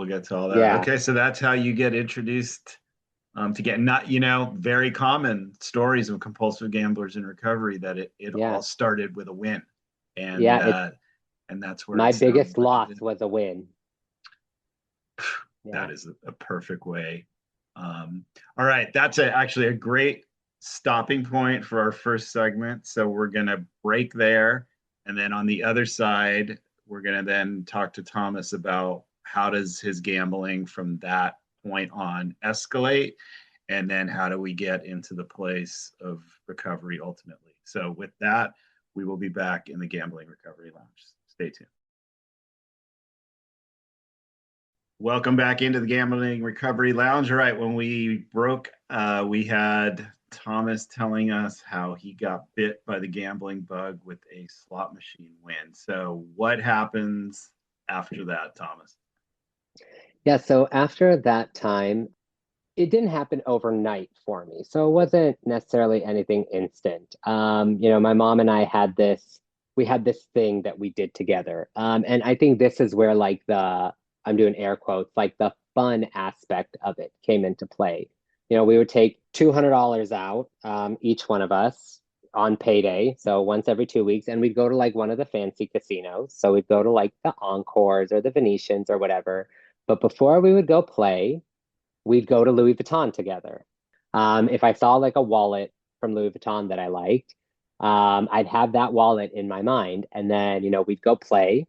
that. Yeah, Okay, so that's how you get introduced to get not, very common stories of compulsive gamblers in recovery that it all yeah, started with a win. And yeah. and that's where My it sounds biggest like it loss did. was a win. Yeah. That is a perfect way. All right, that's actually a great stopping point for our first segment. So we're gonna break there And then on the other side, we're going to then talk to Thomas about how does his gambling from that point on escalate, and then how do we get into the place of recovery ultimately. So with that, we will be back in the Gambling Recovery Lounge. Stay tuned. Welcome back into the Gambling Recovery Lounge. All right, when we broke, we had Thomas telling us how he got bit by the gambling bug with a slot machine win. So what happens after that, Thomas? Yeah, so after that time, it didn't happen overnight for me. So it wasn't necessarily anything instant. My mom and I we had this thing that we did together. And I think this is where like I'm doing air quotes, like the fun aspect of it came into play. We would take $200 out, each one of us on payday. So once every 2 weeks, and we'd go to like one of the fancy casinos. So we'd go to like the Encores or the Venetians or whatever. But before we would go play, we'd go to Louis Vuitton together. If I saw like a wallet from Louis Vuitton that I liked, I'd have that wallet in my mind. And then, we'd go play.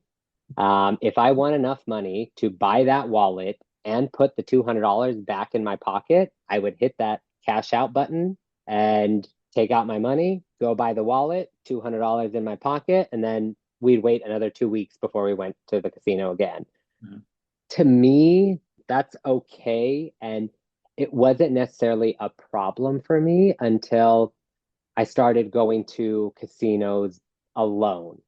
If I won enough money to buy that wallet and put the $200 back in my pocket, I would hit that cash out button and take out my money, go buy the wallet, $200 in my pocket, and then we'd wait another 2 weeks before we went to the casino again. Mm-hmm. To me, that's okay. And it wasn't necessarily a problem for me until I started going to casinos alone.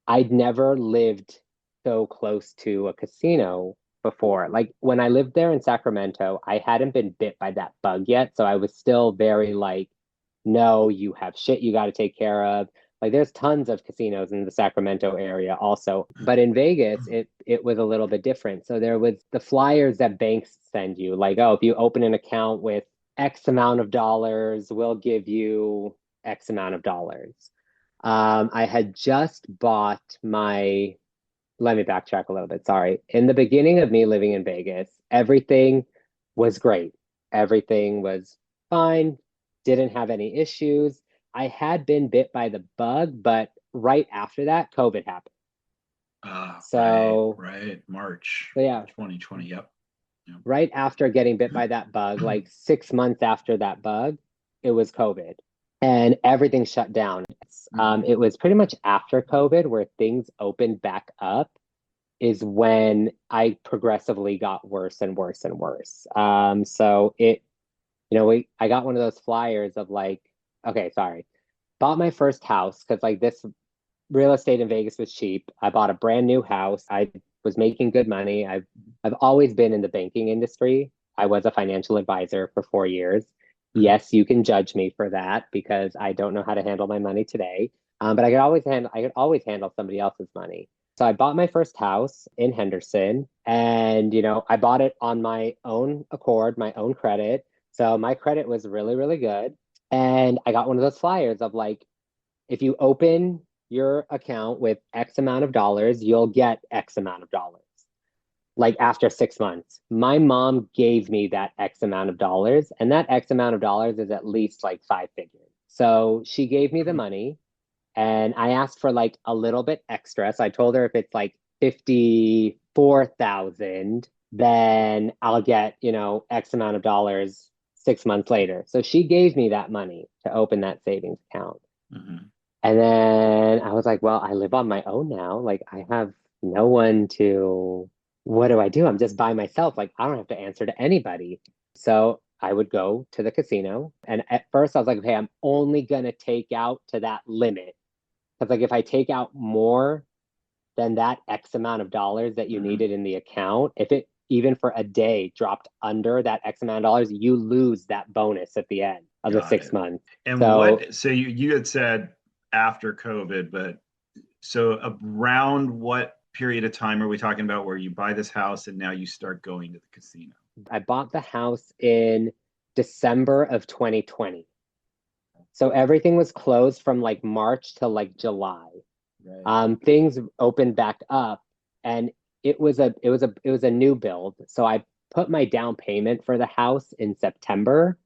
I'd never lived so close to a casino before. Like when I lived there in Sacramento, I hadn't been bit by that bug yet. So I was still very like, no, you have shit you got to take care of. Like there's tons of casinos in the Sacramento area also. But in Vegas, it was a little bit different. So there was the flyers that banks send you, like, oh, if you open an account with X amount of dollars, we'll give you X amount of dollars. I had just bought let me backtrack a little bit. Sorry. In the beginning of me living in Vegas, everything was great. Everything was fine. Didn't have any issues. I had been bit by the bug, but right after that, COVID happened. Right. March 2020. Yep. Right after getting bit by that bug, like 6 months after that bug, it was COVID and everything shut down. It was pretty much after COVID where things opened back up is when I progressively got worse and worse and worse. So I got one of those flyers of like, okay, sorry, bought my first house because like this real estate in Vegas was cheap. I bought a brand new house. I was making good money. I've always been in the banking industry. I was a financial advisor for 4 years. Yes, you can judge me for that because I don't know how to handle my money today. But I could always handle somebody else's money. So I bought my first house in Henderson, and I bought it on my own accord, my own credit. So my credit was really, really good. And I got one of those flyers of like, if you open your account with X amount of dollars, you'll get X amount of dollars. Like after 6 months, my mom gave me that X amount of dollars, and that X amount of dollars is at least like 5 figures. So she gave me the money, and I asked for like a little bit extra. So I told her if it's like 54,000, then I'll get, X amount of dollars 6 months later. So she gave me that money to open that savings account. Mm-hmm. And then I was like, well, I live on my own now. Like I have no one what do I do? I'm just by myself. Like I don't have to answer to anybody. So I would go to the casino. And at first I was like, okay, I'm only going to take out to that limit. Because like if I take out more than that X amount of dollars that you needed in the account, if it even for a day dropped under that X amount of dollars, you lose that bonus at the end of the 6 months. And so you had said after COVID, but so around what period of time are we talking about where you buy this house and now you start going to the casino? I bought the house in December of 2020. So everything was closed from like March to like July. Right. Things opened back up, and it was a new build. So I put my down payment for the house in September,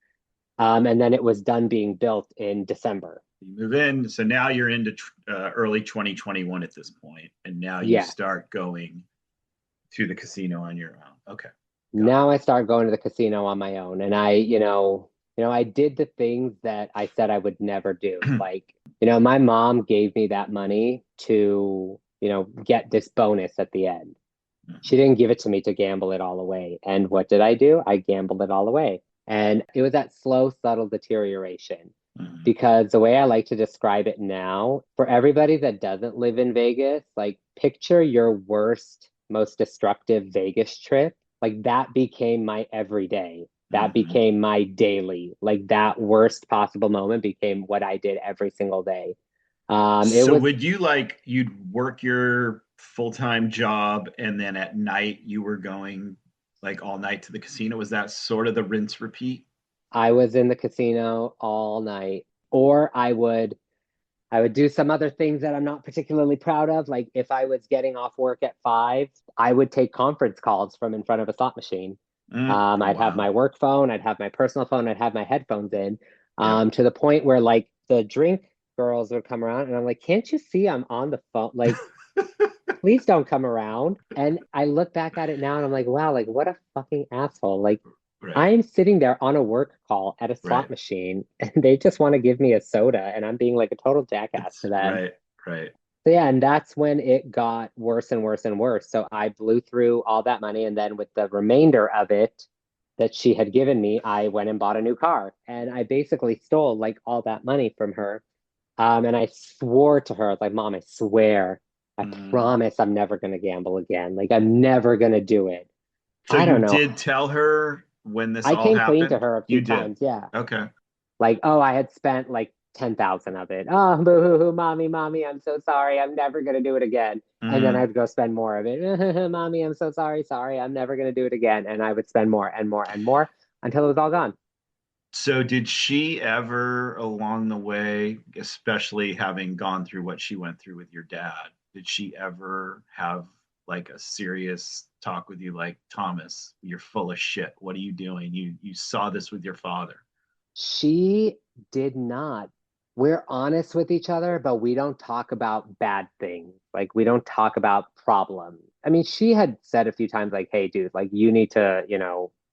and then it was done being built in December. You move in. So now you're into early 2021 at this point, and now you Yeah. start going to the casino on your own. Okay. Got Now I start going to the casino on my own, and I did the things that I said I would never do. it. Like, my mom gave me that money to, get this bonus at the end. She didn't give it to me to gamble it all away. And what did I do? I gambled it all away. And it was that slow, subtle deterioration. Mhm. Because the way I like to describe it now, for everybody that doesn't live in Vegas, like picture your worst, most destructive Vegas trip. Like that became my everyday. That Mhm. became my daily. Like that worst possible moment became what I did every single day. It So was would you like you'd work your full-time job and then at night you were going like all night to the casino? Was that sort of the rinse repeat? I was in the casino all night, or I would do some other things that I'm not particularly proud of. Like if I was getting off work at 5, I would take conference calls from in front of a slot machine. Oh I'd have wow. my work phone, I'd have my personal phone, I'd have my headphones in, Yeah. to the point where like the drink girls would come around and I'm like, can't you see I'm on the phone? Like, please don't come around. And I look back at it now and I'm like, wow, like what a fucking asshole. Like Right. I'm sitting there on a work call at a slot Right. machine and they just want to give me a soda and I'm being like a total jackass It's to them. right. Right. So yeah, and that's when it got worse and worse and worse. So I blew through all that money and then with the remainder of it that she had given me, I went and bought a new car. And I basically stole like all that money from her. And I swore to her, like, Mom, I swear, I Mhm. promise I'm never gonna gamble again. Like I'm never gonna do it. So I you don't know. did tell her when this I all came clean to happened? her a few You did. times, yeah. Okay. Like, oh, I had spent like 10,000 of it. Oh, boo hoo hoo, mommy, I'm so sorry. I'm never gonna do it again. And then Mhm. I'd go spend more of it. Mommy, I'm so sorry. I'm never gonna do it again. And I would spend more and more and more until it was all gone. So did she ever along the way, especially having gone through what she went through with your dad, did she ever have like a serious talk with you like, Thomas, you're full of shit. What are you doing? You saw this with your father. She did not. We're honest with each other, but we don't talk about bad things. Like we don't talk about problems. I mean, she had said a few times, like, hey, dude, like you need to,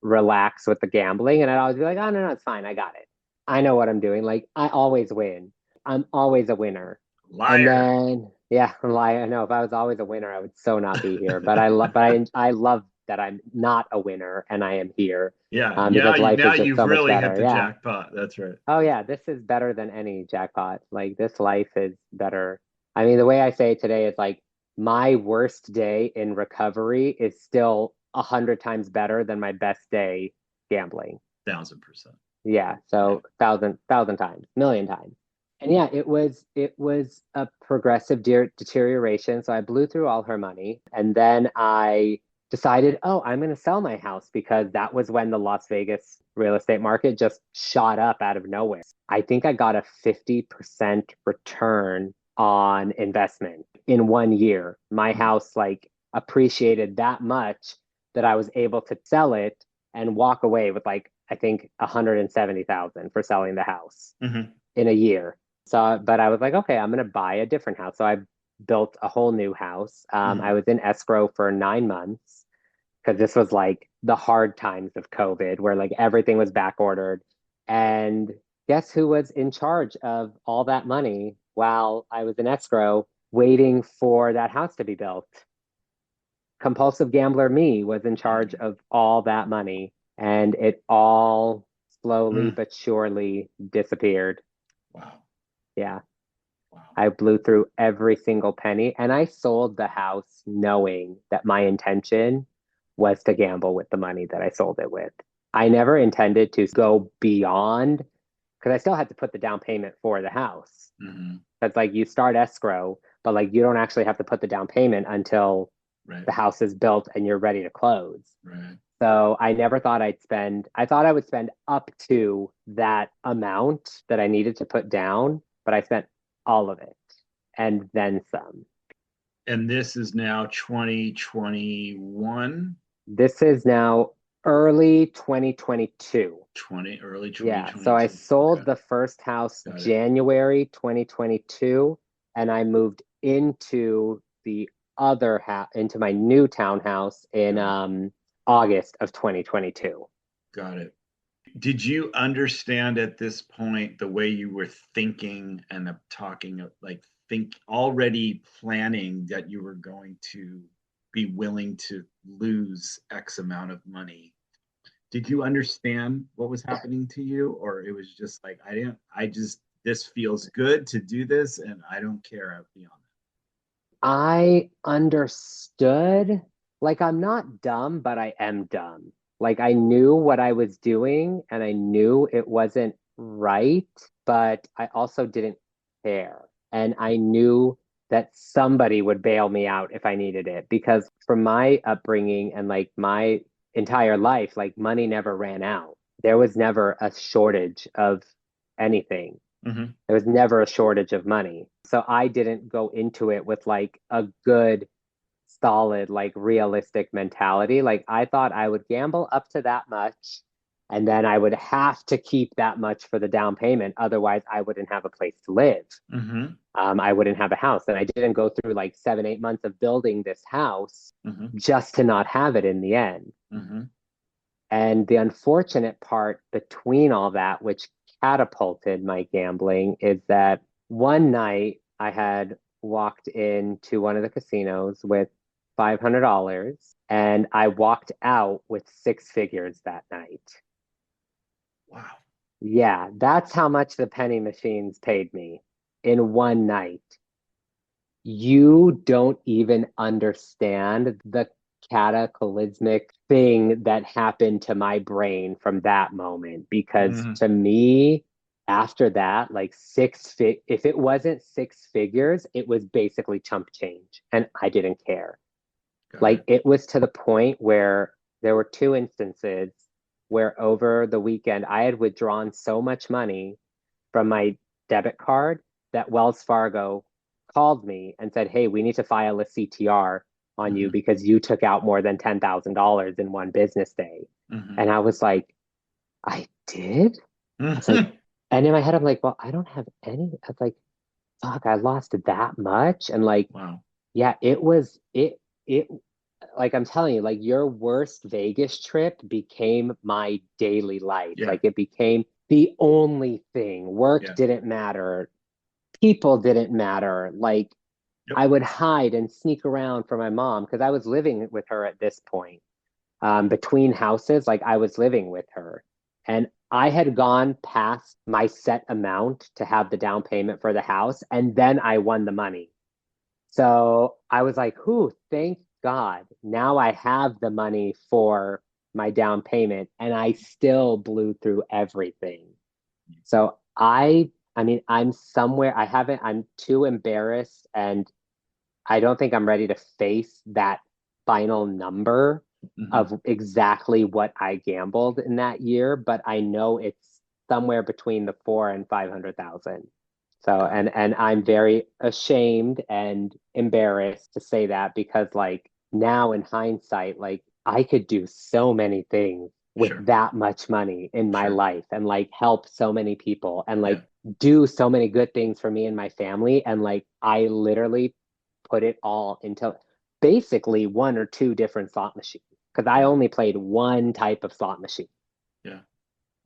relax with the gambling. And I'd always be like, oh, no, it's fine. I got it. I know what I'm doing. Like I always win. I'm always a winner. And Liar. then, yeah, I'm lying. I know if I was always a winner, I would so not be here. But I love that I'm not a winner and I am here, Yeah, because life now is just you've so much really hit better. the Yeah. jackpot. That's right. Oh yeah, this is better than any jackpot. Like this life is better. I mean, the way I say it today is like my worst day in recovery is still 100 times better than my best day gambling. 1,000%. Yeah, Yeah. so thousand times, million times. And yeah, it was a progressive deterioration. So I blew through all her money, and then I decided, oh, I'm going to sell my house because that was when the Las Vegas real estate market just shot up out of nowhere. I think I got a 50% return on investment in 1 year. My Mhm. house like appreciated that much that I was able to sell it and walk away with like I think 170,000 for selling the house Mhm. in a year. So, but I was like, okay, I'm gonna buy a different house. So I built a whole new house. I Mhm. was in escrow for 9 months because this was like the hard times of COVID, where like everything was back ordered. And guess who was in charge of all that money while I was in escrow, waiting for that house to be built? Compulsive gambler me was in charge Mhm. of all that money, and it all slowly Mm. but surely disappeared. Wow. Yeah, Wow. I blew through every single penny, and I sold the house knowing that my intention was to gamble with the money that I sold it with. I never intended to go beyond because I still had to put the down payment for the house. Mhm. That's like you start escrow, but like you don't actually have to put the down payment until Right. the house is built and you're ready to close. Right. So I never thought I thought I would spend up to that amount that I needed to put down, but I spent all of it and then some. And this is now 2021. This is now Early 2022. Early Yeah, so I 2022. sold Okay, the first house got it. January 2022, and I moved into the other house, into my new townhouse in Got it. August of 2022. Got it. Did you understand at this point the way you were thinking and talking, like think already planning that you were going to be willing to lose X amount of money? Did you understand what was happening to you, or it was just like, this feels good to do this and I don't care beyond I understood, like I'm not dumb, but I am dumb. Like I knew what I was doing and I knew it wasn't right, but I also didn't care. And I knew that somebody would bail me out if I needed it because from my upbringing and like my entire life, like money never ran out. There was never a shortage of anything. that. There was never a shortage of money. So I didn't go into it with like a good, solid, like realistic mentality. Like I thought I would gamble up to that much and then I would have to keep that much for the down payment. Otherwise, I wouldn't have a place to live. Mm-hmm. I wouldn't have a house. And I didn't go through like 7, 8 months of building this house Mm-hmm. just to not have it in the end. Mm-hmm. And the unfortunate part between all that, which catapulted my gambling, is that one night I had walked into one of the casinos with $500 and I walked out with six figures that night. Wow. Yeah, that's how much the penny machines paid me in one night. You don't even understand the cataclysmic thing that happened to my brain from that moment. Because Mm-hmm. to me, after that, like if it wasn't six figures, it was basically chump change. And I didn't care. Got Like it. it was to the point where there were two instances where over the weekend I had withdrawn so much money from my debit card that Wells Fargo called me and said, "Hey, we need to file a CTR on you Mm-hmm. because you took out more than $10,000 in one business day." Mm-hmm. And I was like, "I did?" I was like, and in my head, I'm like, "Well, I don't have any." I was like, "Fuck, I lost that much." And like, Wow. yeah, it like I'm telling you, like your worst Vegas trip became my daily life. Yeah. Like it became the only thing. Work Yeah. didn't matter. People didn't matter. Like Yep. I would hide and sneak around from my mom because I was living with her at this point. Between houses, like I was living with her. And I had gone past my set amount to have the down payment for the house, and then I won the money. So I was like, "Whew, thank God. Now I have the money for my down payment." And I still blew through everything. So I mean, I'm somewhere, I'm too embarrassed and I don't think I'm ready to face that final number Mm-hmm. of exactly what I gambled in that year, but I know it's somewhere between the four and 500,000. So, Got it. and I'm very ashamed and embarrassed to say that because like now in hindsight, like I could do so many things Sure. with that much money in my Sure. life and like help so many people and Yeah. like do so many good things for me and my family. And like I literally put it all into basically one or two different slot machines because I Yeah. only played one type of slot machine. Yeah.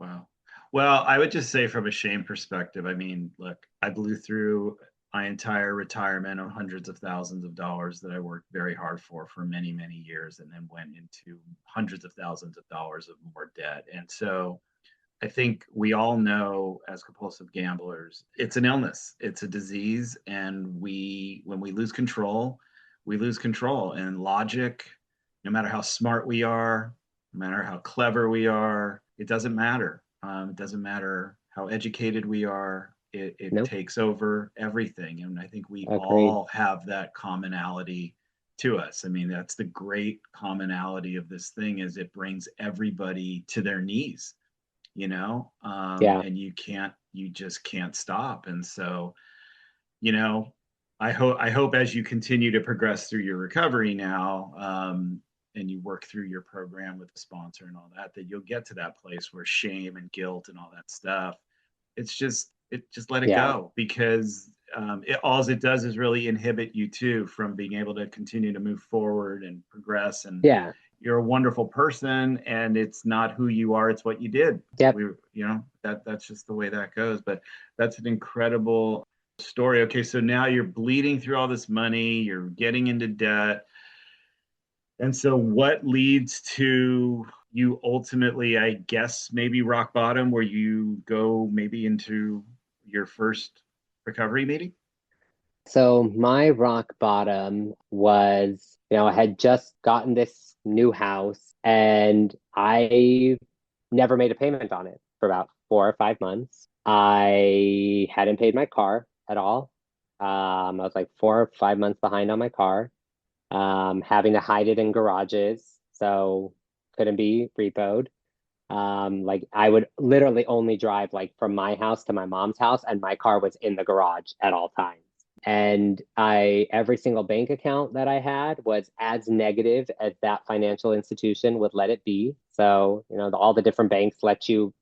Wow. Well, I would just say from a shame perspective, I mean, look, I blew through my entire retirement of hundreds of thousands of dollars that I worked very hard for many, many years, and then went into hundreds of thousands of dollars of more debt. And so I think we all know as compulsive gamblers, it's an illness, it's a disease, and when we lose control, we lose control. And logic, no matter how smart we are, no matter how clever we are, it doesn't matter. It doesn't matter how educated we are. It Nope. takes over everything, and I think we Agreed. all have that commonality to us. I mean, that's the great commonality of this thing is it brings everybody to their knees, Yeah. and you just can't stop. And so, you know I hope as you continue to progress through your recovery now, and you work through your program with the sponsor and all that, that you'll get to that place where shame and guilt and all that stuff, it just let it Yeah. go, because all it does is really inhibit you too from being able to continue to move forward and progress. And Yeah. you're a wonderful person, and it's not who you are, it's what you did. Yep. That's just the way that goes. But that's an incredible story. Okay, so now you're bleeding through all this money, you're getting into debt. And so what leads to you ultimately, I guess, maybe rock bottom, where you go maybe into your first recovery meeting? So my rock bottom was, I had just gotten this new house and I never made a payment on it for about 4 or 5 months. I hadn't paid my car at all. I was like 4 or 5 months behind on my car, having to hide it in garages, so couldn't be repoed. Like I would literally only drive like from my house to my mom's house, and my car was in the garage at all times. And every single bank account that I had was as negative as that financial institution would let it be. So, all the different banks let you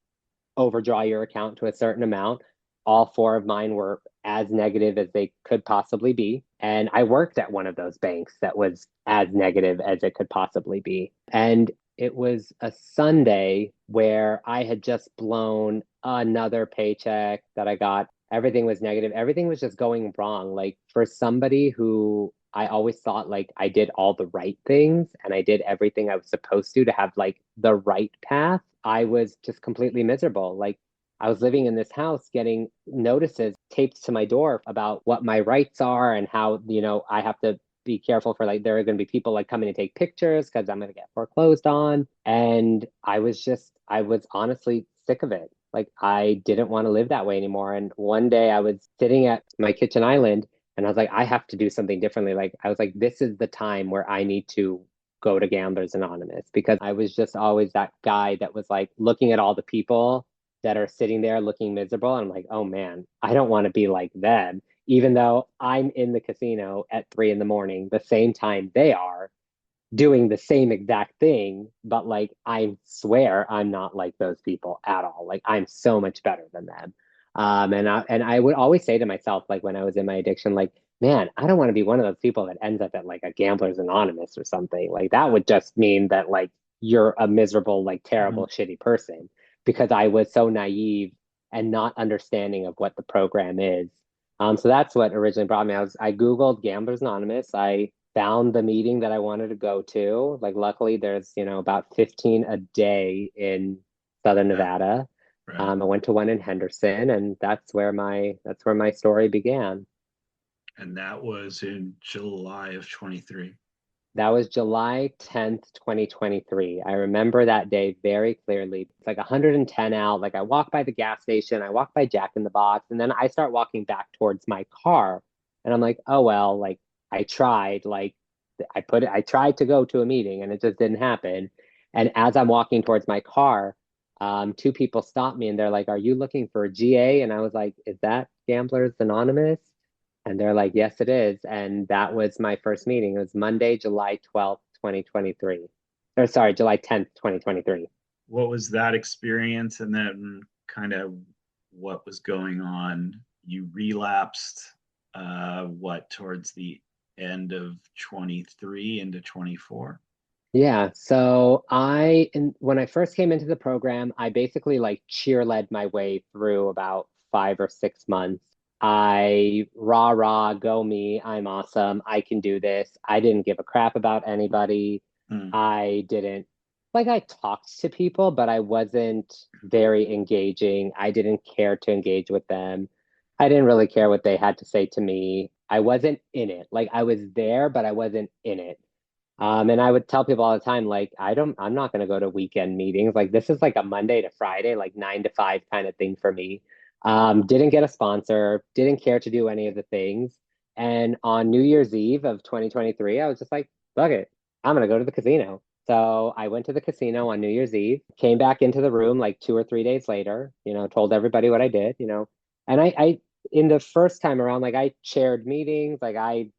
overdraw your account to a certain amount. All four of mine were as negative as they could possibly be. And I worked at one of those banks that was as negative as it could possibly be. And it was a Sunday where I had just blown another paycheck that I got. Everything was negative. Everything was just going wrong. Like for somebody who I always thought like I did all the right things and I did everything I was supposed to have like the right path, I was just completely miserable. Like I was living in this house getting notices taped to my door about what my rights are and how, I have to be careful for like there are going to be people like coming to take pictures because I'm going to get foreclosed on. And I was honestly sick of it. Like I didn't want to live that way anymore. And one day I was sitting at my kitchen island and I was like, I have to do something differently. Like I was like, this is the time where I need to go to Gamblers Anonymous, because I was just always that guy that was like looking at all the people that are sitting there looking miserable. And I'm like, oh man, I don't want to be like them, even though I'm in the casino at 3 in the morning, the same time they are doing the same exact thing. But like, I swear I'm not like those people at all. Like, I'm so much better than them. And I would always say to myself, like when I was in my addiction, like, man, I don't want to be one of those people that ends up at like a Gamblers Anonymous or something. Like that would just mean that like you're a miserable, like terrible, shitty person, because I was so naive and not understanding of what the program is. So that's what originally brought me. I Googled Gamblers Anonymous. I found the meeting that I wanted to go to. Like luckily there's, about 15 a day in Southern Yeah, Nevada. right. I went to one in Henderson, and that's where my story began. And that was in July of 23. That was July 10th, 2023. I remember that day very clearly. It's like 110 out. Like I walk by the gas station, I walk by Jack in the Box, and then I start walking back towards my car. And I'm like, oh well, like I tried, like I tried to go to a meeting and it just didn't happen. And as I'm walking towards my car, two people stopped me and they're like, are you looking for a GA? And I was like, is that Gamblers Anonymous? And they're like, yes, it is. And that was my first meeting. It was Monday, July 12th, 2023. Or sorry, July 10th, 2023. What was that experience? And then kind of what was going on? You relapsed, towards the end of 23 into 24? Yeah. So when I first came into the program, I basically like cheer led my way through about 5 or 6 months. I rah rah, go me, I'm awesome, I can do this. I didn't give a crap about anybody. Mm. I didn't like I talked to people, but I wasn't very engaging. I didn't care to engage with them. I didn't really care what they had to say to me. I wasn't in it. Like I was there, but I wasn't in it. And I would tell people all the time, like, I'm not going to go to weekend meetings. Like, this is like a Monday to Friday, like 9 to 5 kind of thing for me. Didn't get a sponsor, didn't care to do any of the things. And on New Year's Eve of 2023, I was just like, fuck it, I'm going to go to the casino. So I went to the casino on New Year's Eve, came back into the room like 2 or 3 days later, told everybody what I did, and in the first time around, like I chaired meetings, like I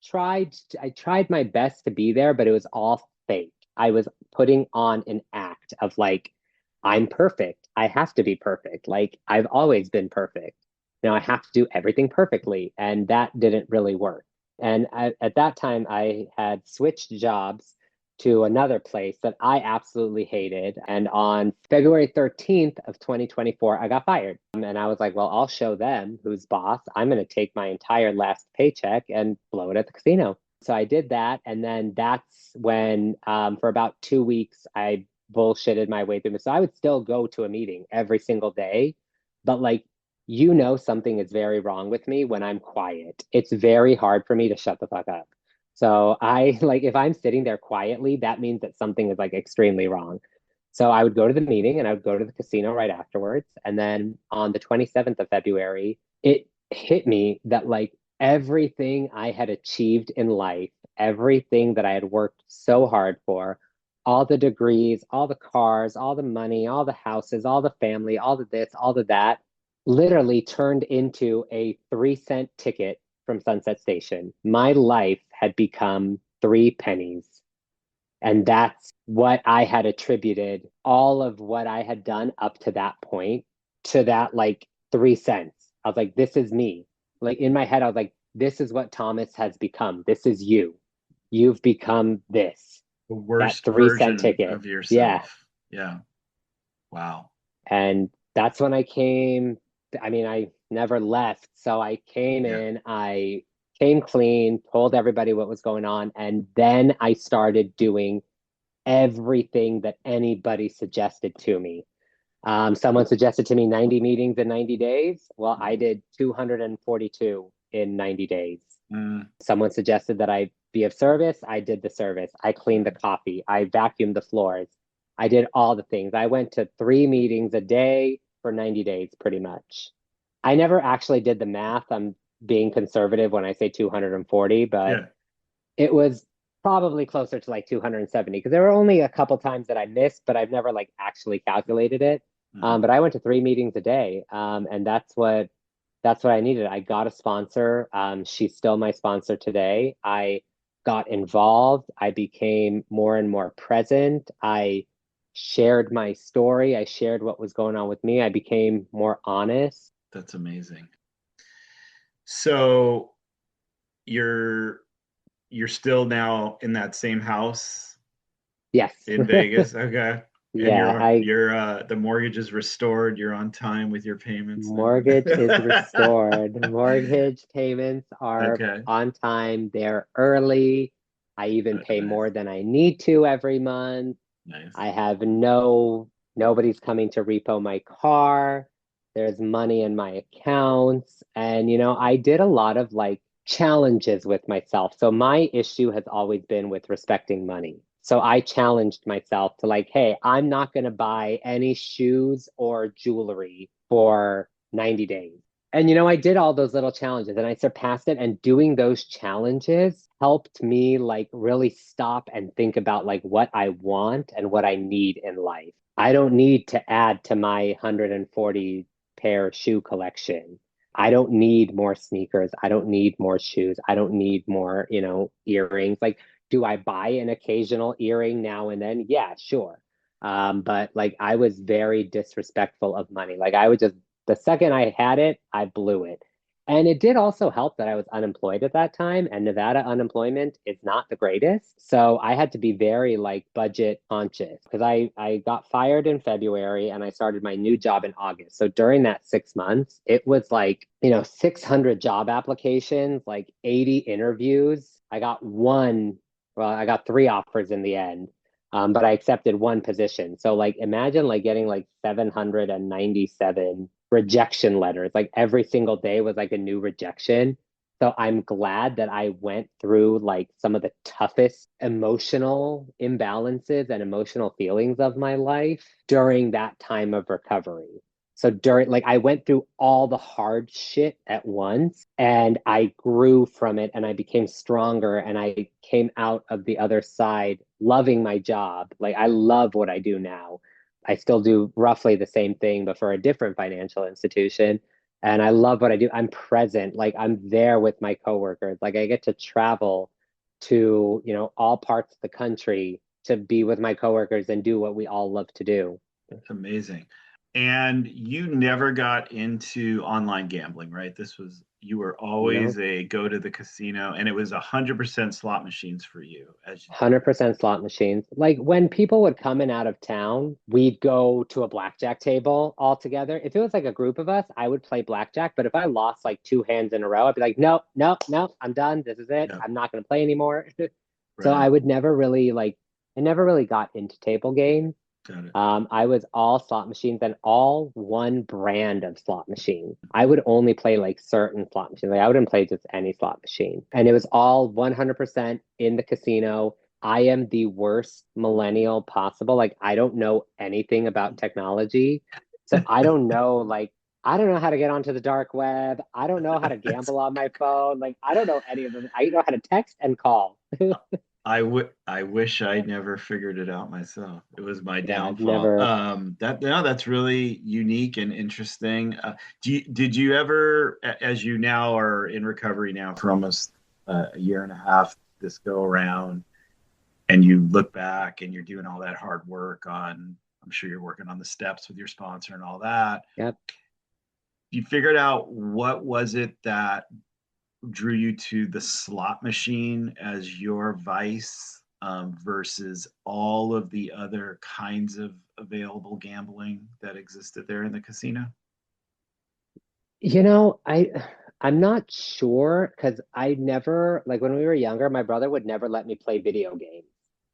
tried my best to be there, but it was all fake. I was putting on an act of like, I'm perfect. I have to be perfect. Like I've always been perfect. Now I have to do everything perfectly. And that didn't really work. And at that time, I had switched jobs to another place that I absolutely hated. And on February 13th of 2024, I got fired. And I was like, well, I'll show them who's boss. I'm going to take my entire last paycheck and blow it at the casino. So I did that. And then that's when, for about 2 weeks, I bullshitted my way through. So I would still go to a meeting every single day, but like, something is very wrong with me when I'm quiet. It's very hard for me to shut the fuck up. So I like if I'm sitting there quietly, that means that something is like extremely wrong. So I would go to the meeting and I would go to the casino right afterwards. And then on the 27th of February, it hit me that like everything I had achieved in life, everything that I had worked so hard for, all the degrees, all the cars, all the money, all the houses, all the family, all the this, all the that, literally turned into a 3-cent ticket from Sunset Station. My life had become 3 pennies. And that's what I had attributed all of what I had done up to that point to that like 3 cents. I was like, this is me. Like in my head, I was like, this is what Thomas has become. This is you. You've become this. The That worst 3-cent version ticket. of Yeah. yourself. Yeah. Wow. And that's when I came. I mean, I never left. So I came Yeah. in, I came clean, told everybody what was going on. And then I started doing everything that anybody suggested to me. Someone suggested to me 90 meetings in 90 days. Well, I did 242 in 90 days. Someone suggested that I be of service. I did the service. I cleaned the coffee. I vacuumed the floors. I did all the things. I went to 3 meetings a day for 90 days, pretty much. I never actually did the math. I'm being conservative when I say 240, but Yeah. it was probably closer to like 270 because there were only a couple times that I missed, but I've never like actually calculated it. But I went to 3 meetings a day, and that's what I needed. I got a sponsor. She's still my sponsor today. I got involved. I became more and more present. I shared my story. I shared what was going on with me. I became more honest. That's amazing. So you're still now in that same house Yes. in Vegas? Okay. And Yeah, you're the mortgage is restored. You're on time with your payments now. mortgage is restored. Mortgage payments are Okay. on time. They're early. I even pay Nice. more than I need to every month. Nice. I have nobody's coming to repo my car. There's money in my accounts. And, I did a lot of like challenges with myself. So my issue has always been with respecting money. So I challenged myself to like, hey, I'm not going to buy any shoes or jewelry for 90 days. And I did all those little challenges and I surpassed it. And doing those challenges helped me like really stop and think about like what I want and what I need in life. I don't need to add to my 140 pair shoe collection. I don't need more sneakers. I don't need more shoes. I don't need more, earrings. Like, do I buy an occasional earring now and then? Yeah, sure. But like I was very disrespectful of money. Like I would just the second I had it, I blew it. And it did also help that I was unemployed at that time, and Nevada unemployment is not the greatest. So I had to be very like budget conscious because I got fired in February and I started my new job in August. So during that 6 months, it was like, 600 job applications, like 80 interviews. I got 3 offers in the end. But I accepted 1 position. So like imagine like getting like 797 rejection letters. Like every single day was like a new rejection. So I'm glad that I went through like some of the toughest emotional imbalances and emotional feelings of my life during that time of recovery. So like I went through all the hard shit at once and I grew from it and I became stronger and I came out of the other side loving my job. Like I love what I do now. I still do roughly the same thing, but for a different financial institution. And I love what I do. I'm present, like I'm there with my coworkers. Like I get to travel to, all parts of the country to be with my coworkers and do what we all love to do. That's amazing. And you never got into online gambling, right? You were No. always a go to the casino, and it was 100% slot machines for you as you. 100% slot machines. Like when people would come in out of town, we'd go to a blackjack table all together. If it was like a group of us, I would play blackjack. But if I lost like two hands in a row, I'd be like, nope, nope, nope, I'm done. This is it. Yeah, I'm not going to play anymore. So I right. would never really like, I never really got into table games. Got it. I was all slot machines and all one brand of slot machine. I would only play like certain slot machines. Like I wouldn't play just any slot machine. And it was all 100% in the casino. I am the worst millennial possible. Like I don't know anything about technology. So I don't know I don't know how to get onto the dark web. I don't know how to gamble on my phone. Like I don't know any of them. I know how to text and call. I wish I never figured it out myself. It was my Yeah, I've downfall. never. That's really unique and interesting. Did you ever, as you now are in recovery now for almost a year and a half, this go around, and you look back and you're doing all that hard work on, I'm sure you're working on the steps with your sponsor and all that. Yep. You figured out what was it that drew you to the slot machine as your vice, versus all of the other kinds of available gambling that existed there in the casino? You know, I'm not sure because I never like when we were younger, my brother would never let me play video games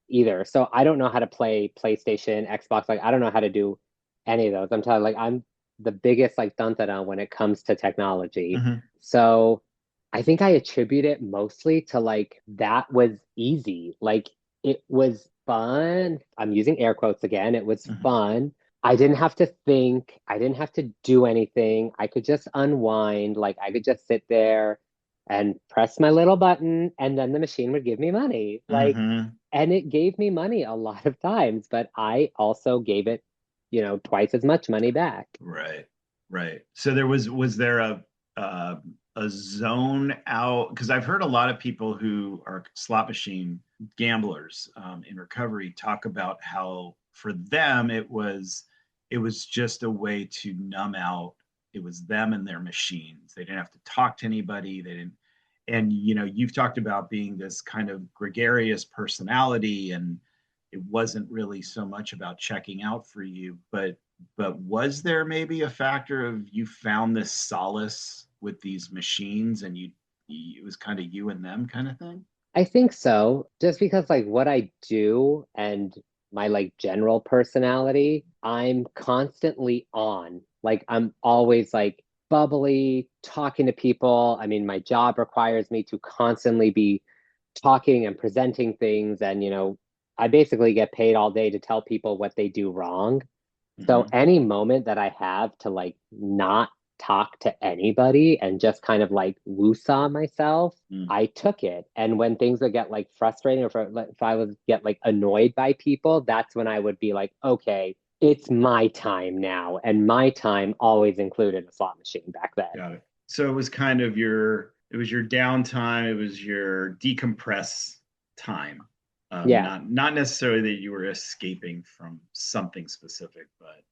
either. So I don't know how to play PlayStation, Xbox. Like I don't know how to do any of those. I'm telling like I'm the biggest like dun when it comes to technology. Mm-hmm. So I think I attribute it mostly to like that was easy. Like it was fun. I'm using air quotes again. It was Mm-hmm. fun. I didn't have to think. I didn't have to do anything. I could just unwind. Like I could just sit there and press my little button and then the machine would give me money. Like, Mm-hmm. and it gave me money a lot of times, but I also gave it, twice as much money back. Right, right. So was there a zone out? Because I've heard a lot of people who are slot machine gamblers, in recovery, talk about how for them it was just a way to numb out. It was them and their machines. They didn't have to talk to anybody. They didn't. And you've talked about being this kind of gregarious personality, and it wasn't really so much about checking out for you, but was there maybe a factor of you found this solace with these machines, and it was kind of you and them kind of thing? I think so, just because like what I do and my like general personality, I'm constantly on. Like I'm always like bubbly, talking to people. I mean, my job requires me to constantly be talking and presenting things and I basically get paid all day to tell people what they do wrong. So Mm-hmm. any moment that I have to like not talk to anybody and just kind of like woosah myself, Mm. I took it. And when things would get like frustrating or if I would get like annoyed by people, that's when I would be like, okay, it's my time now. And my time always included a slot machine back then. Got it. So it was kind of it was your downtime, it was your decompress time. Yeah. Not necessarily that you were escaping from something specific, but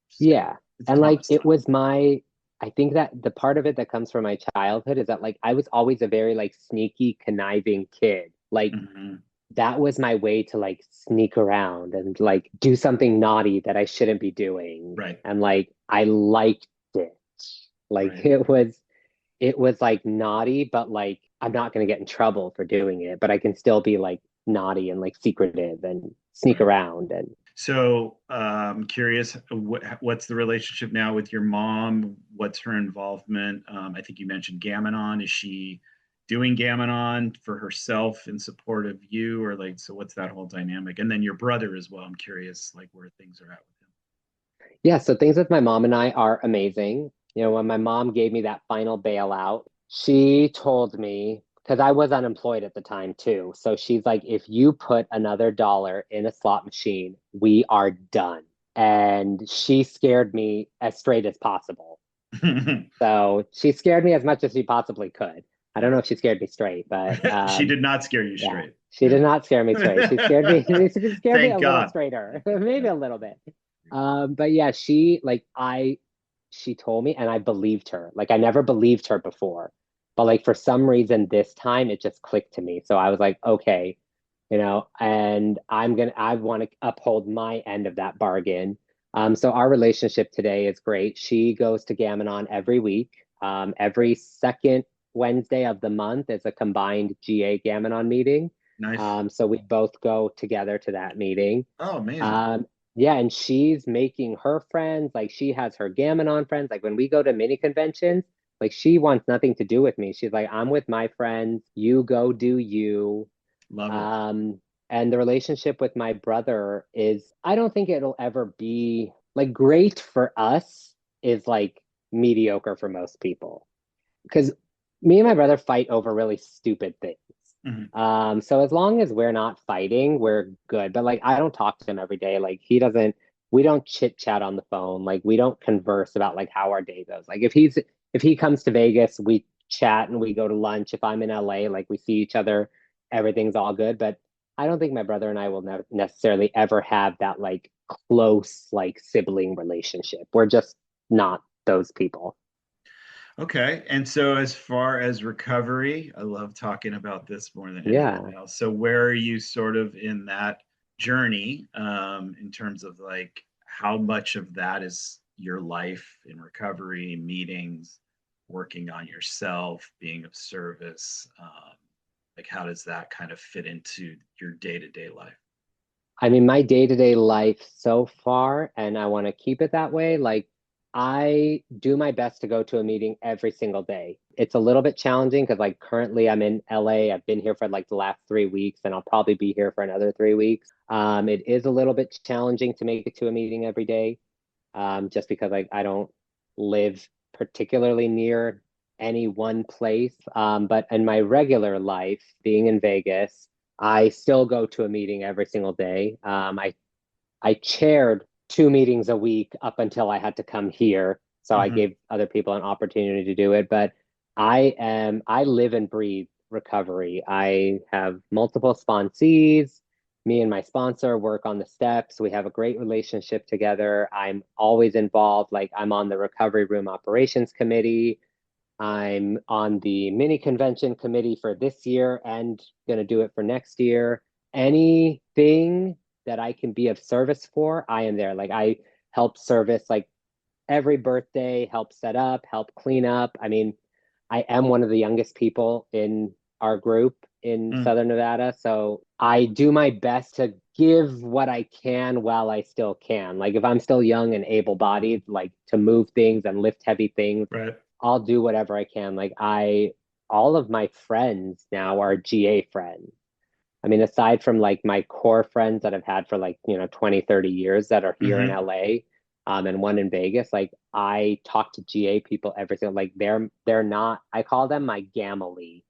just, Yeah. it's And like promised it time. was I think that the part of it that comes from my childhood is that like I was always a very like sneaky, conniving kid. Like Mm-hmm. that was my way to like sneak around and like do something naughty that I shouldn't be doing. Right, And like I liked it. Like right, it was like naughty, but like I'm not gonna get in trouble for doing it, but I can still be like naughty and like secretive and sneak right. around and So I'm curious, what's the relationship now with your mom? What's her involvement? I think you mentioned Gam-Anon. Is she doing Gam-Anon for herself in support of you, or like, so what's that whole dynamic? And then your brother as well. I'm curious, like where things are at with yeah, so things with my mom and I are amazing. When my mom gave me that final bailout, she told me, because I was unemployed at the time too. So she's like, if you put another dollar in a slot machine, we are done. And she scared me as straight as possible. him. So she scared me as much as she possibly could. I don't know if she scared me straight, but She did not scare you yeah, straight. she did not scare me straight. She scared me. She scared me Thank a little God. straighter, maybe Yeah. a little bit. But yeah, she told me, and I believed her. Like I never believed her before, but like for some reason this time it just clicked to me. So I was like, okay, and I want to uphold my end of that bargain. So our relationship today is great. She goes to Gam-Anon every week. Every second Wednesday of the month is a combined GA Gam-Anon meeting. Nice. So we both go together to that meeting. Oh, amazing. Yeah, and she's making her friends. Like she has her Gam-Anon friends. Like when we go to mini conventions, like she wants nothing to do with me. She's like, I'm with my friends. You go do you. Love it. And the relationship with my brother is, I don't think it'll ever be like great for us is like mediocre for most people. Because me and my brother fight over really stupid things. Mhm. So as long as we're not fighting, we're good. But like I don't talk to him every day. Like we don't chit chat on the phone. Like we don't converse about like how our day goes. Like if he comes to Vegas, we chat and we go to lunch. If I'm in LA, like we see each other, everything's all good. But I don't think my brother and I will never necessarily ever have that like close like sibling relationship. We're just not those people. Okay. And so, as far as recovery, I love talking about this more than anything Yeah. else. So, where are you sort of in that journey in terms of like how much of that is your life in recovery, meetings, working on yourself, being of service? Like, how does that kind of fit into your day-to-day life? I mean, my day-to-day life so far, and I want to keep it that way, like I do my best to go to a meeting every single day. It's a little bit challenging because like currently I'm in LA. I've been here for like the last 3 weeks and I'll probably be here for another 3 weeks. It is a little bit challenging to make it to a meeting every day, just because like I don't live particularly near any one place. But in my regular life, being in Vegas, I still go to a meeting every single day. I chaired 2 meetings a week up until I had to come here, so I Hmm. gave other people an opportunity to do it. But I live and breathe recovery. I have multiple sponsees. Me and my sponsor work on the steps. We have a great relationship together. I'm always involved. Like I'm on the recovery room operations committee. I'm on the mini convention committee for this year and going to do it for next year. Anything that I can be of service for, I am there. Like I help service like every birthday, help set up, help clean up. I mean, I am one of the youngest people in our group in Mm. Southern Nevada. So I do my best to give what I can while I still can. Like if I'm still young and able bodied, like to move things and lift heavy things, Right. I'll do whatever I can. All of my friends now are GA friends. I mean, aside from like my core friends that I've had for like, 20, 30 years that are here in Hmm. LA, and one in Vegas, like I talk to GA people every single, like they're not, I call them my gamily.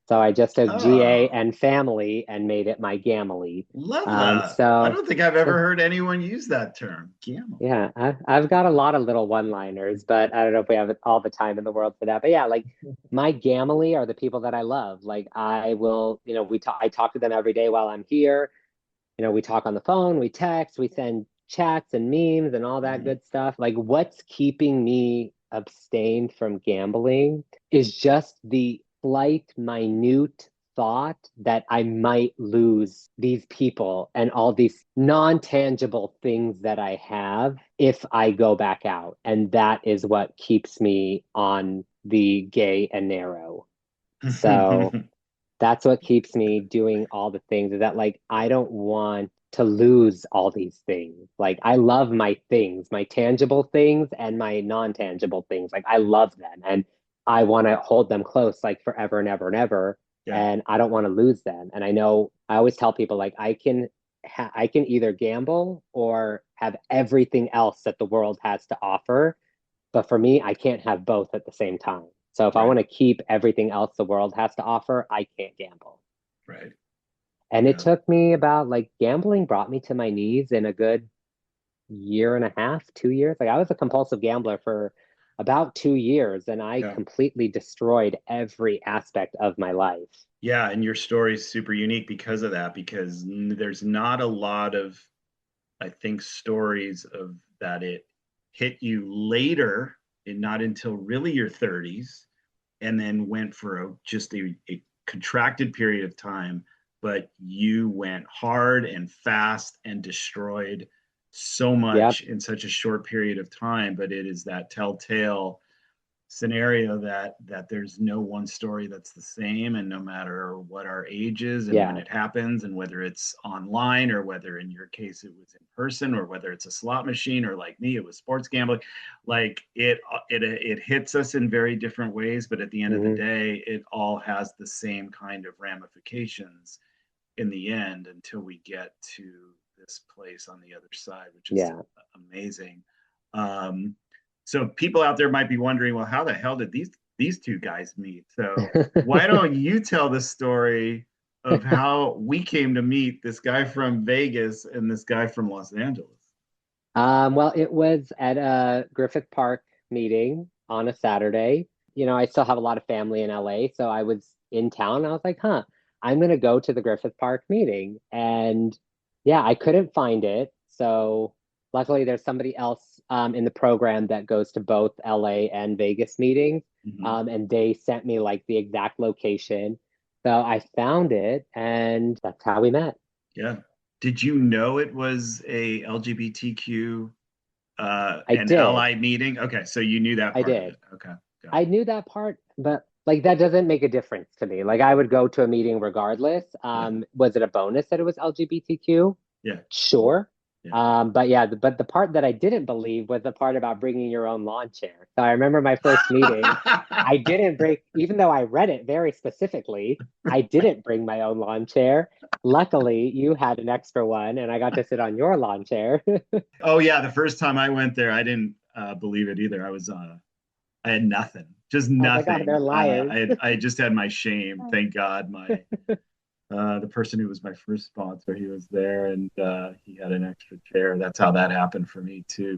So I just took GA Oh, and family and made it my gamily. love Um, that. I so don't think I've ever heard anyone use that term. Camel. Yeah, I've got a lot of little one-liners, but I don't know if we have all the time in the world for that. But yeah, like my gamily are the people that I love. Like I will, I talk to them every day while I'm here. We talk on the phone, we text, we send chats and memes and all that Hmm. good stuff. Like what's keeping me abstained from gambling is just the slight, minute thought that I might lose these people and all these non-tangible things that I have if I go back out. And that is what keeps me on the gay and narrow. So that's what keeps me doing all the things is that like I don't want to lose all these things. Like I love my things, my tangible things and my non-tangible things. Like I love them and I want to hold them close like forever and ever and ever. Yeah. And I don't want to lose them. And I know I always tell people like I can either gamble or have everything else that the world has to offer. But for me, I can't have both at the same time. So if I Right. want to keep everything else the world has to offer, I can't gamble. Right. And it Yeah. took me about like gambling brought me to my knees in a good year and a half, 2 years. Like I was a compulsive gambler for about 2 years, and I Yeah. completely destroyed every aspect of my life. Yeah, and your story is super unique because of that, because there's not a lot of, I think, stories of that it hit you later and not until really your 30s, and then went for just a contracted period of time, but you went hard and fast and destroyed so Yep. much in such a short period of time. But it is that telltale scenario that there's no one story that's the same, and no matter what our age is and when Yeah. it happens, and whether it's online or whether in your case it was in person, or whether it's a slot machine, or like me it was sports gambling, like it hits us in very different ways, but at the end of the Hmm. day it all has the same kind of ramifications in the end, until we get to this place on the other side, which is Yeah. amazing. um, so people out there might be wondering, well, how the hell did these two guys meet? So why don't you tell the story of how we came to meet, this guy from Vegas and this guy from Los Angeles? Well, it was at a Griffith Park meeting on a Saturday. I still have a lot of family in LA, so I was in town. I was like, huh, I'm gonna go to the Griffith Park meeting. And yeah, I couldn't find it. So luckily there's somebody else in the program that goes to both LA and Vegas meetings. Mm-hmm. And they sent me like the exact location. So I found it, and that's how we met. Yeah. Did you know it was a LGBTQ I and did. LI meeting? Okay, so you knew that I part of did. it. Okay, got I knew that part, but like that doesn't make a difference to me. Like I would go to a meeting regardless. it. Yeah, Was it a bonus that it was LGBTQ? yeah, Sure. yeah. But yeah, but the part that I didn't believe was the part about bringing your own lawn chair. So I remember my first meeting, I didn't break, even though I read it very specifically, I didn't bring my own lawn chair. Luckily, you had an extra one, and I got to sit on your lawn chair. Oh yeah, the first time I went there, I didn't believe it either. I had nothing, just I was like, oh, they're nothing. liars. I just had my shame. Thank God, my the person who was my first sponsor, he was there, and he had an extra chair. That's how that happened for me too.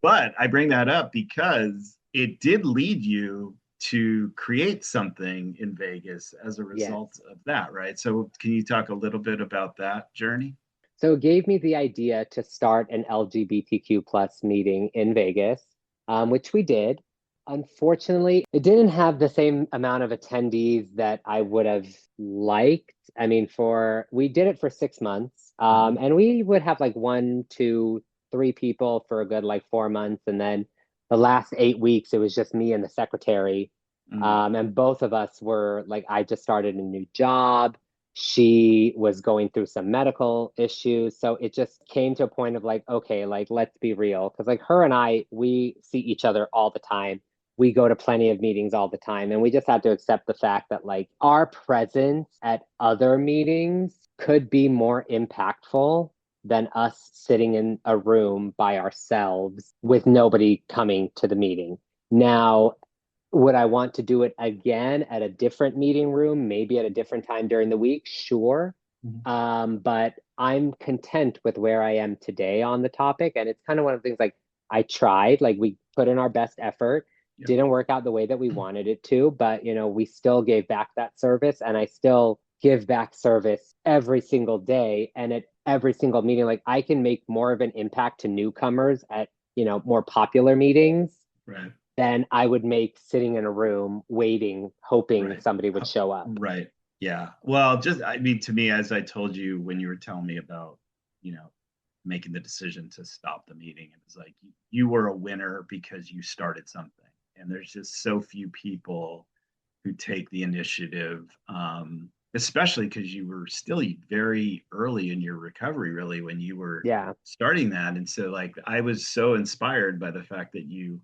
But I bring that up because it did lead you to create something in Vegas as a Yes. result of that, right? So can you talk a little bit about that journey? So it gave me the idea to start an LGBTQ plus meeting in Vegas, which we did. Unfortunately, it didn't have the same amount of attendees that I would have liked. I mean, we did it for 6 months, Mhm. and we would have like one, two, three people for a good like 4 months, and then the last 8 weeks it was just me and the secretary, Mhm. and both of us were like, I just started a new job. She was going through some medical issues. So it just came to a point of like, okay, like, let's be real. Cause like her and I, we see each other all the time. We go to plenty of meetings all the time. And we just had to accept the fact that like our presence at other meetings could be more impactful than us sitting in a room by ourselves with nobody coming to the meeting. Now, would I want to do it again at a different meeting room, maybe at a different time during the week? Sure. Mhm. But I'm content with where I am today on the topic. And it's kind of one of the things like I tried, like we put in our best effort, Yep. didn't work out the way that we wanted it to, but we still gave back that service, and I still give back service every single day and at every single meeting. Like I can make more of an impact to newcomers at, more popular meetings Right. than I would make sitting in a room waiting, hoping Right. somebody would show up. Right. Yeah. Well, just, I mean, to me, as I told you when you were telling me about, you know, making the decision to stop the meeting, it was like you were a winner because you started something. And there's just so few people who take the initiative, especially because you were still very early in your recovery, really, when you were Yeah. starting that. And so, like, I was so inspired by the fact that you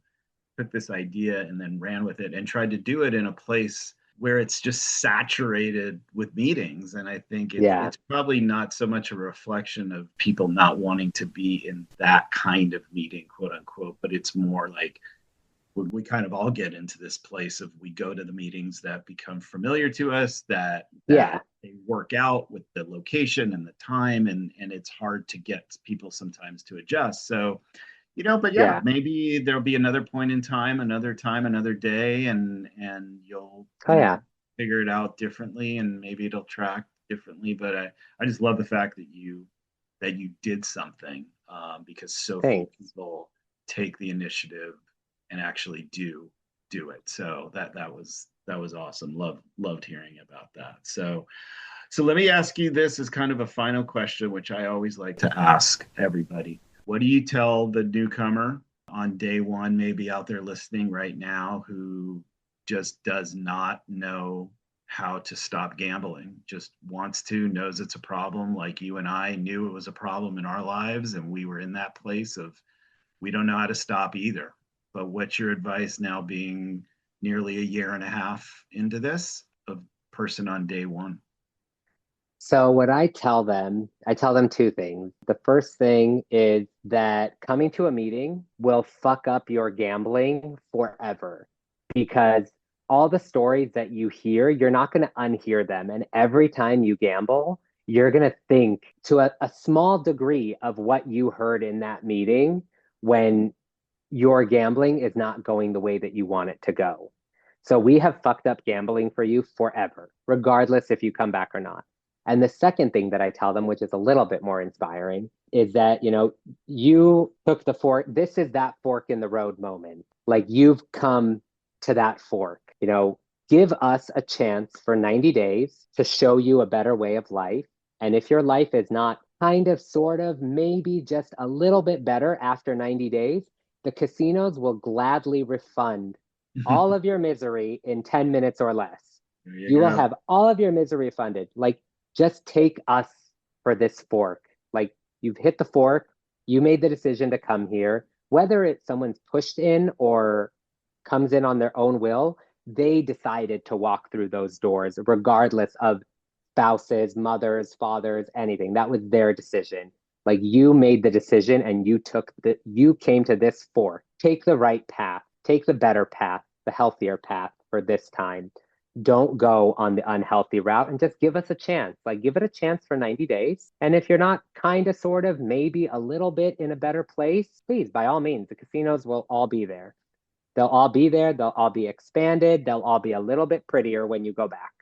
took this idea and then ran with it and tried to do it in a place where it's just saturated with meetings. And I think Yeah. it's probably not so much a reflection of people not wanting to be in that kind of meeting, quote unquote, but it's more like we kind of all get into this place of we go to the meetings that become familiar to us, that Yeah. they work out with the location and the time, and it's hard to get people sometimes to adjust. So But yeah, Yeah. maybe there'll be another point in time, another day, and you'll, Oh yeah. figure it out differently, and maybe it'll track differently. But I just love the fact that you did something, because so few Thanks. people take the initiative and actually do it. So that was awesome. Loved hearing about that. So let me ask you this as kind of a final question, which I always like to ask everybody. What do you tell the newcomer on day one, maybe out there listening right now, who just does not know how to stop gambling, just wants to, knows it's a problem, like you and I knew it was a problem in our lives, and we were in that place of we don't know how to stop either. But what's your advice now, being nearly a year and a half into this, of person on day one? So what I tell them two things. The first thing is that coming to a meeting will fuck up your gambling forever because all the stories that you hear, you're not going to unhear them. And every time you gamble, you're going to think to a small degree of what you heard in that meeting when your gambling is not going the way that you want it to go. So we have fucked up gambling for you forever, regardless if you come back or not. And the second thing that I tell them, which is a little bit more inspiring, is that, you took the fork. This is that fork in the road moment. Like you've come to that fork, give us a chance for 90 days to show you a better way of life. And if your life is not kind of, sort of, maybe just a little bit better after 90 days, the casinos will gladly refund all of your misery in 10 minutes or less. There you You will go. have all of your misery funded. Like, just take us for this fork. Like, you've hit the fork, you made the decision to come here, whether it's someone's pushed in or comes in on their own will, they decided to walk through those doors, regardless of spouses, mothers, fathers, anything. That was their decision. Like you made the decision and you came to this fork. Take the right path, take the better path, the healthier path for this time. Don't go on the unhealthy route and just give us a chance. Like give it a chance for 90 days. And if you're not kind of, sort of, maybe a little bit in a better place, please, by all means, the casinos will all be there. They'll all be there. They'll all be expanded. They'll all be a little bit prettier when you go back.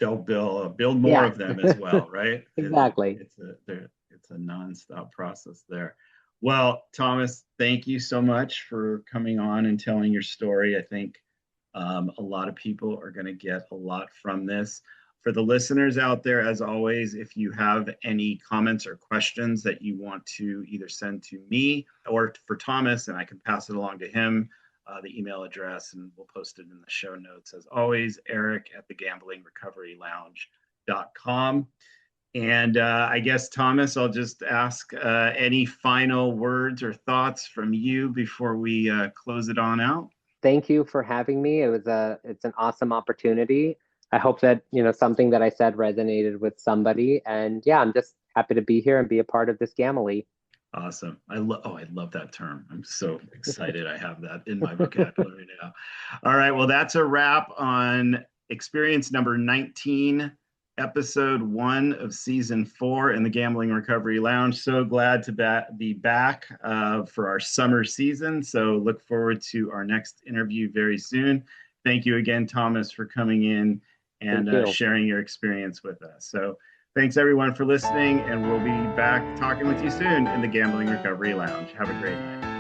They'll build more Yeah, of them as well, right? exactly. It's a nonstop process there. Well, Thomas, thank you so much for coming on and telling your story. I think a lot of people are going to get a lot from this. For the listeners out there, as always, if you have any comments or questions that you want to either send to me or for Thomas, and I can pass it along to him, the email address, and we'll post it in the show notes. As always, Eric at thegamblingrecoverylounge.com. And I guess, Thomas, I'll just ask any final words or thoughts from you before we close it on out. Thank you for having me. It's an awesome opportunity. I hope that, something that I said resonated with somebody. And yeah, I'm just happy to be here and be a part of this family. Awesome. I love that term. I'm so excited I have that in my vocabulary now. All right. Well, that's a wrap on experience number 19, episode 1 of season 4 in the Gambling Recovery Lounge. So glad to be back for our summer season. So look forward to our next interview very soon. Thank you again, Thomas, for coming in and sharing your experience with us. So thanks everyone for listening, and we'll be back talking with you soon in the Gambling Recovery Lounge. Have a great night.